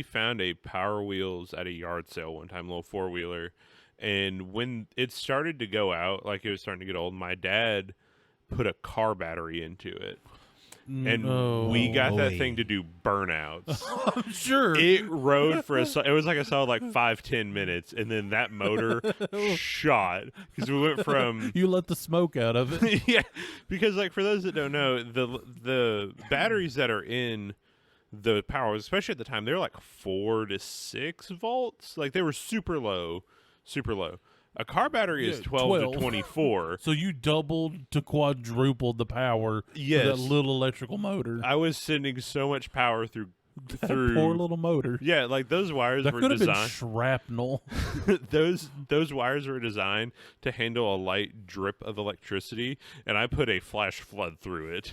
found a Power Wheels at a yard sale one time, a little 4-wheeler, and when it started to go out, like it was starting to get old, my dad put a car battery into it. And we got that thing to do burnouts. I'm sure. It rode for it was like a solid like 5-10 minutes, and then that motor shot because we went from You let the smoke out of it. yeah, because like for those that don't know, the batteries that are in the Power, especially at the time, they were like 4 to 6 volts. Like they were super low. A car battery is 12 to 24. So you doubled to quadrupled the power for that little electrical motor. I was sending so much power through poor little motor. Yeah, like those wires That were could have been designed. shrapnel. those wires were designed to handle a light drip of electricity, and I put a flash flood through it.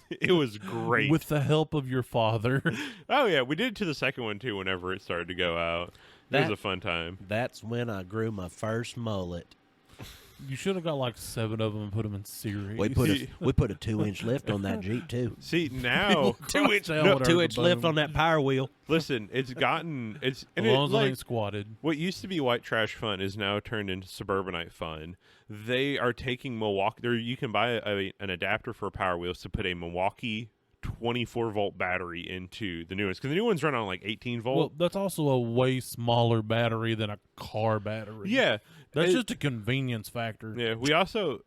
It was great. With the help of your father. Oh yeah, we did it to the second one too. Whenever it started to go out, it was a fun time. That's when I grew my first mullet. You should have got like 7 of them and put them in series. We put a 2-inch lift on that Jeep too. See now, 2-inch lift on that Power Wheel. listen, it's gotten As long as it ain't squatted. What used to be white trash fun is now turned into suburbanite fun. They are taking Milwaukee. You can buy an adapter for Power Wheels to put a Milwaukee 24-volt battery into the new ones, because the new ones run on like 18 volt. Well, that's also a way smaller battery than a car battery. Yeah, that's just a convenience factor. Yeah, we also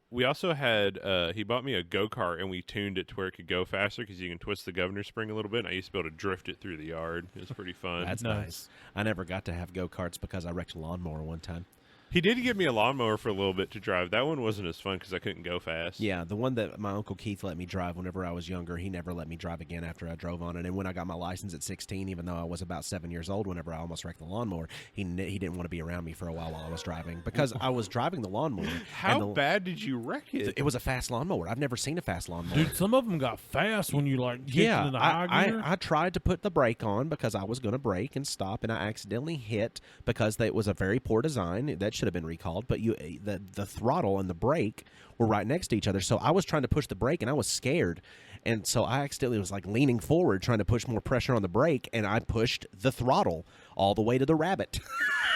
had he bought me a go-kart, and we tuned it to where it could go faster because you can twist the governor spring a little bit. And I used to be able to drift it through the yard. It was pretty fun. That's nice. I never got to have go-karts because I wrecked a lawnmower one time. He did give me a lawnmower for a little bit to drive. That one wasn't as fun because I couldn't go fast. Yeah, the one that my Uncle Keith let me drive whenever I was younger, he never let me drive again after I drove on it. And when I got my license at 16, even though I was about 7 years old whenever I almost wrecked the lawnmower, he didn't want to be around me for a while I was driving because I was driving the lawnmower. How bad did you wreck it? It was a fast lawnmower. I've never seen a fast lawnmower. Dude, some of them got fast when you get into high gear. I tried to put the brake on because I was going to brake and stop, and I accidentally hit because it was a very poor design. That should have been recalled, but the throttle and the brake were right next to each other. So I was trying to push the brake, and I was scared. And so I accidentally was like leaning forward, trying to push more pressure on the brake, and I pushed the throttle all the way to the rabbit.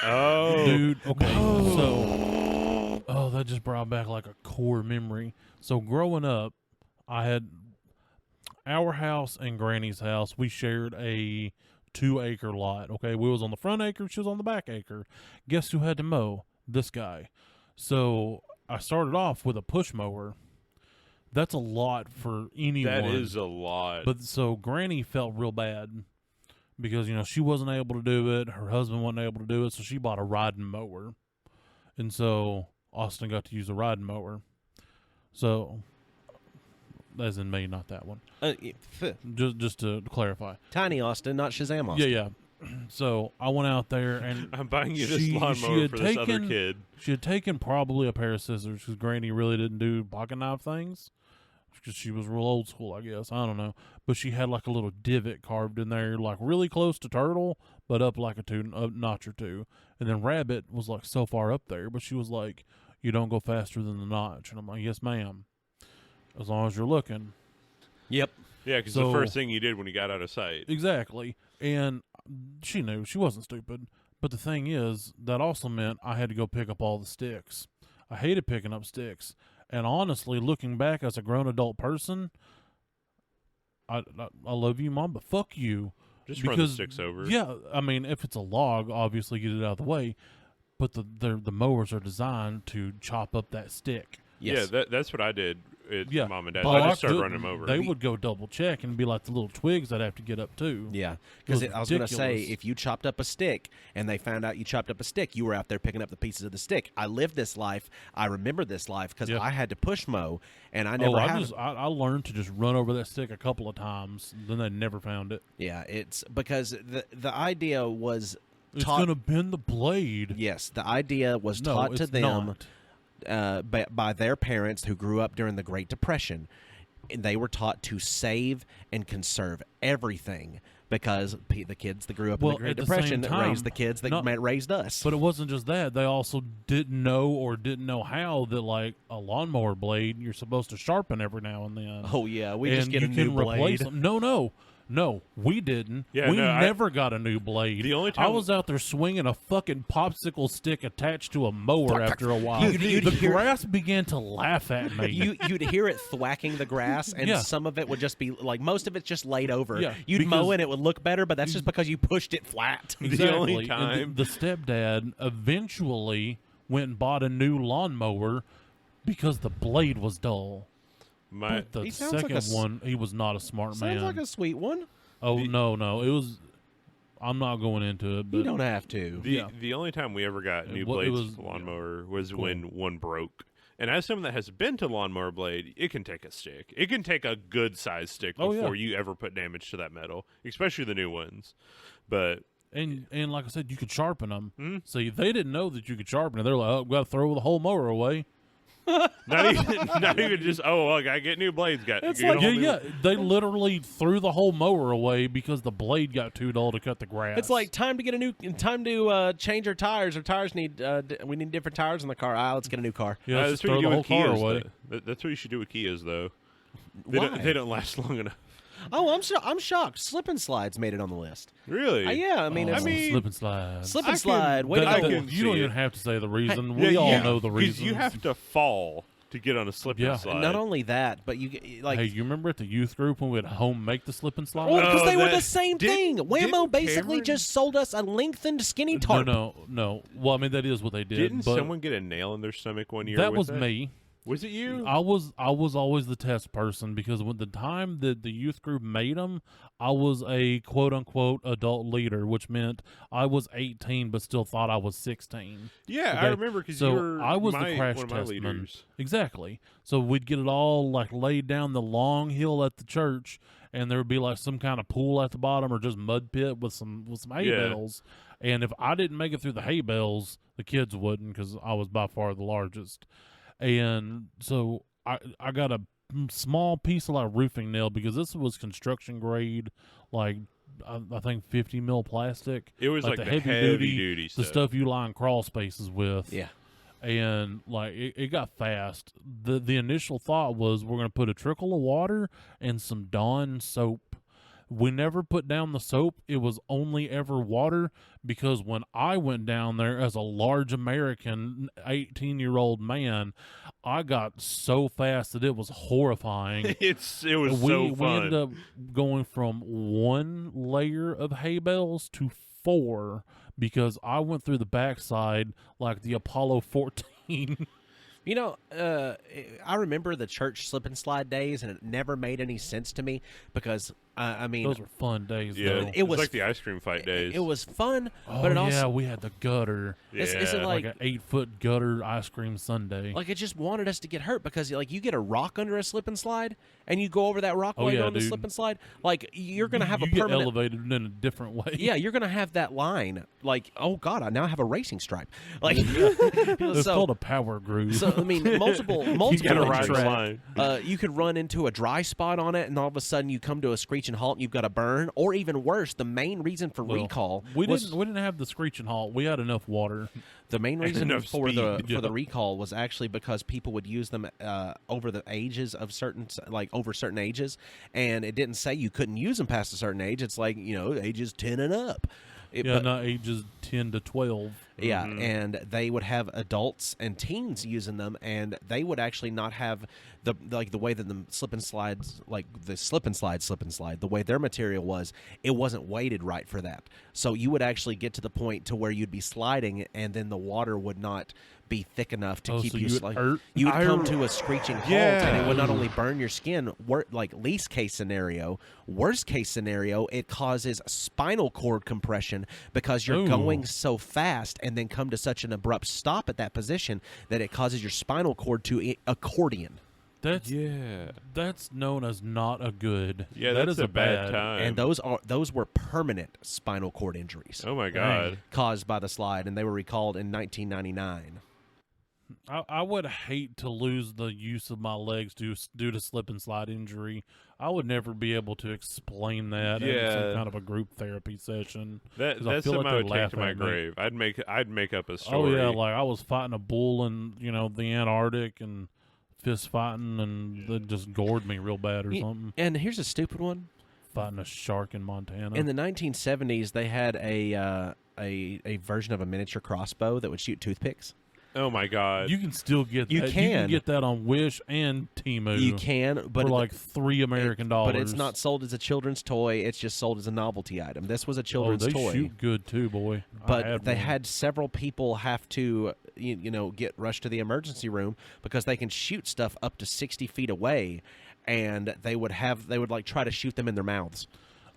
Oh. Dude, okay. So, that just brought back like a core memory. So growing up, I had our house and Granny's house. We shared a 2-acre lot. Okay, we was on the front acre, she was on the back acre. Guess who had to mow? This guy. So I started off with a push mower. That's a lot for anyone. That is a lot. But so Granny felt real bad because, she wasn't able to do it. Her husband wasn't able to do it. So she bought a riding mower. And so Austin got to use a riding mower. So, as in me, not that one. Just to clarify. Tiny Austin, not Shazam Austin. Yeah. So I went out there and I'm buying you this lawnmower for this other kid. She had taken probably a pair of scissors because Granny really didn't do pocket knife things. because she was real old school, I guess. I don't know. But she had like a little divot carved in there, like really close to turtle, but up like a notch or two. And then rabbit was like so far up there, but she was like, you don't go faster than the notch. And I'm like, yes, ma'am. As long as you're looking. Yep. Yeah, because So- the first thing you did when you got out of sight. Exactly. And she knew. She wasn't stupid. But the thing is, that also meant I had to go pick up all the sticks. I hated picking up sticks. And honestly, looking back as a grown adult person, I love you, Mom, but fuck you. Just run the sticks over. Yeah, I mean, if it's a log, obviously get it out of the way. But the mowers are designed to chop up that stick. Yes. Yeah, that's what I did at Yeah, Mom and Dad. but I just started they- running them over. They would go double check and be like the little twigs I'd have to get up too. Yeah, because It was I was going to say, ridiculous. if you chopped up a stick and they found out you chopped up a stick, you were out there picking up the pieces of the stick. I lived this life. I remember this life because Yeah. I had to push mow, and I never Oh, had. I learned to just run over that stick a couple of times. Then they never found it. Yeah, it's because the idea was It's taught. gonna bend the blade. Yes, the idea was No, taught to it's them not. by their parents who grew up during the Great Depression. And they were taught to save and conserve everything because the kids that grew up in Well, the Great at the Depression same that time, raised the kids that no- raised us. But it wasn't just that. They also didn't know how that like a lawnmower blade you're supposed to sharpen every now and then. Oh yeah, we and just get you a new can replace blade. them. No, we didn't. Yeah, we no, never got a new blade. The only I time- was out there swinging a fucking popsicle stick attached to a mower after a while. You'd the hear- grass began to laugh at me. You'd hear it thwacking the grass, and Yeah. some of it would just be like most of it's just laid over. Yeah, You'd mow because- and it would look better, but that's just because you pushed it flat. The only And time- the stepdad eventually went and bought a new lawnmower because the blade was dull. My But the He sounds like second a s- one, he was not a smart Sounds man. like a sweet one. Oh The- no, it was. I'm not going into it, but You don't have to. the only time we ever got new It blades was- for the lawnmower was Cool. when one broke. And as someone that has been to lawnmower blade, it can take a stick. It can take a good sized stick Oh, yeah. before you ever put damage to that metal, especially the new ones. But and like I said, you could sharpen them. Hmm? So they didn't know that you could sharpen it. They're like, oh, we got to throw the whole mower away. not even just I gotta get new blades. It's get a like- whole Yeah, new- They literally threw the whole mower away because the blade got too dull to cut the grass. It's like time to change our tires. Our tires need we need different tires in the car. Let's get a new car. yeah, let's that's just what you throw do the whole with car Kias. away. That's what you should do with Kias, though. Why? They don't last long enough. Oh, I'm shocked. Slip and slides made it on the list. Really? Yeah, I mean, Oh, it's slip and slide. slip I and can- slide. Way to I go. can You don't see even it. have to say the reason. Yeah, We all yeah, know the 'cause reasons. you have to fall to get on a slip Yeah. and slide. Not only that, but you like. Hey, you remember at the youth group when we'd home make the slip and slide? Well, because Oh, they were that- the same thing. didn't Whammo basically Cameron- just sold us a lengthened skinny tarp. No. Well, I mean that is what they did. Didn't but someone get a nail in their stomach one year? that with was it? me. Was it you? I was always the test person because when the time that the youth group made them, I was a quote unquote adult leader, which meant I was 18 but still thought I was 16. Yeah, I Okay, remember because so you were I was my, the crash one of my test man. leaders. Exactly. So we'd get it all like laid down the long hill at the church, and there would be like some kind of pool at the bottom or just mud pit with some hay Yeah. bales. And if I didn't make it through the hay bales, the kids wouldn't because I was by far the largest. And so I got a small piece of like roofing nail because this was construction grade, like I think 50 mil plastic. It was like the the heavy heavy duty, duty the stuff you line crawl spaces with. Yeah. And like it got fast. The initial thought was we're gonna put a trickle of water and some Dawn soap. We never put down the soap. It was only ever water because when I went down there as a large American 18-year-old man, I got so fast that it was horrifying. It was we so we fun. ended up going from one layer of hay bales to 4 because I went through the backside like the Apollo 14. You know, I remember the church slip and slide days, and it never made any sense to me because I mean, Those were fun days. Yeah, though. It was like the ice cream fight days. it was fun, Oh but it yeah, also we had the gutter, yeah. it's like like an 8-foot gutter ice cream sundae. like it just wanted us to get hurt because like you get a rock under a slip and slide, and you go over that rock while you're yeah, on the dude. slip and slide. Like you're gonna have you a get permanent. elevated in a different way. Yeah, you're gonna have that line. Like, oh god, I now have a racing stripe. Like, It's so called a power groove. so I mean, multiple You gotta injuries. ride the line. You could run into a dry spot on it, and all of a sudden you come to a screeching halt, and you've got a burn. Or even worse, the main reason for Well, recall we was didn't have the screeching halt. We had enough water. the main reason enough for speed. the recall was actually because people would use them over the ages of over certain ages, and it didn't say you couldn't use them past a certain age. It's like ages 10 and up. But- Not ages 10 to 12. Yeah, and they would have adults and teens using them, and they would actually not have the way that the slip and slide, the way their material was, it wasn't weighted right for that. So you would actually get to the point to where you'd be sliding, and then the water would not be thick enough to keep so you you would sliding. hurt? You would come to a screeching halt, Yeah. and it would not only burn your skin. Least case scenario, worst case scenario, it causes spinal cord compression because you're Ooh. going so fast and then come to such an abrupt stop at that position that it causes your spinal cord to accordion. That's known as not a good. Yeah, that that's is a bad time. And those were permanent spinal cord injuries Oh my god. caused by the slide, and they were recalled in 1999. I would hate to lose the use of my legs due to slip and slide injury. I would never be able to explain that in Yeah. some kind of a group therapy session. That 'Cause I that's feel something like I they'd would take laugh to my at me. grave. I'd make up a Oh story. yeah, like I was fighting a bull in the Antarctic and fist fighting, and they just gored me real bad or something. And here's a stupid one. Fighting a shark in Montana. In the 1970s, they had a version of a miniature crossbow that would shoot toothpicks. Oh my god. you can still get You that. You can. can get that on Wish and Temu. You can, but for like $3 American dollars. But it's not sold as a children's toy. It's just sold as a novelty item. This was a Oh, children's they toy. shoot good too, boy. But they one. had several people have to, get rushed to the emergency room because they can shoot stuff up to 60 feet away, and they would try to shoot them in their mouths.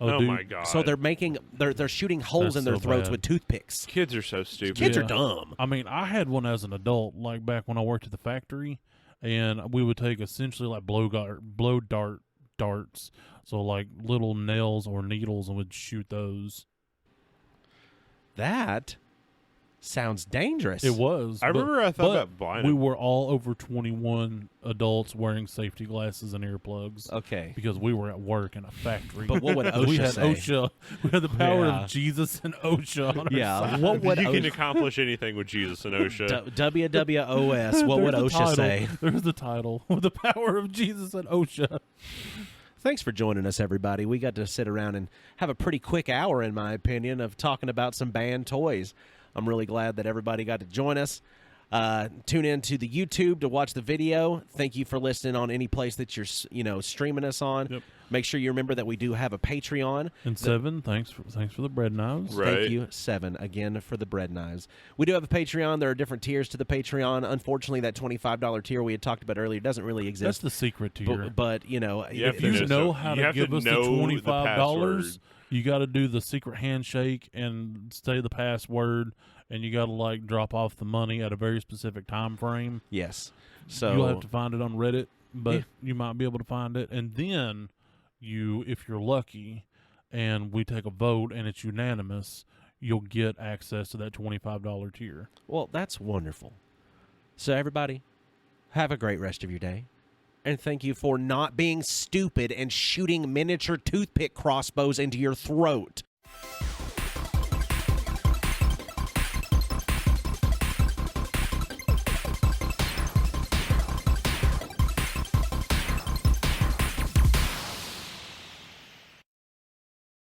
oh dude. my god. So they're shooting holes That's in their so throats bad. with toothpicks. Kids are so stupid. Kids are Yeah. dumb. I mean, I had one as an adult, like back when I worked at the factory, and we would take essentially like blow darts, so like little nails or needles, and would shoot those. That sounds dangerous. It was. I remember I thought but about buying we them. were all over 21 adults wearing safety glasses and earplugs. Okay. Because we were at work in a factory. But what would we OSHA had say? OSHA. We had the power Yeah. of Jesus and OSHA on our Yeah. side. What would you can OSHA accomplish anything with Jesus and OSHA. WWOS? What would There's the OSHA title. say? There's the title. With the power of Jesus and OSHA. Thanks for joining us, everybody. We got to sit around and have a pretty quick hour, in my opinion, of talking about some banned toys. I'm really glad that everybody got to join us. Tune in to the YouTube to watch the video. Thank you for listening on any place that you're streaming us on. Yep. Make sure you remember that we do have a Patreon. And Seven, thanks for the bread knives. Right. Thank you, Seven, again for the bread knives. We do have a Patreon. There are different tiers to the Patreon. Unfortunately, that $25 tier we had talked about earlier doesn't really That's exist. the secret tier. But You have If to you know so- how you to have give to us the know $25, password. you got to do the secret handshake and say the password, and you got to like drop off the money at a very specific time frame. yes. So You'll have to find it on Reddit, but Yeah. you might be able to find it. And then if you're lucky, and we take a vote and it's unanimous, you'll get access to that $25 tier. Well, that's wonderful. So, everybody, have a great rest of your day. And thank you for not being stupid and shooting miniature toothpick crossbows into your throat.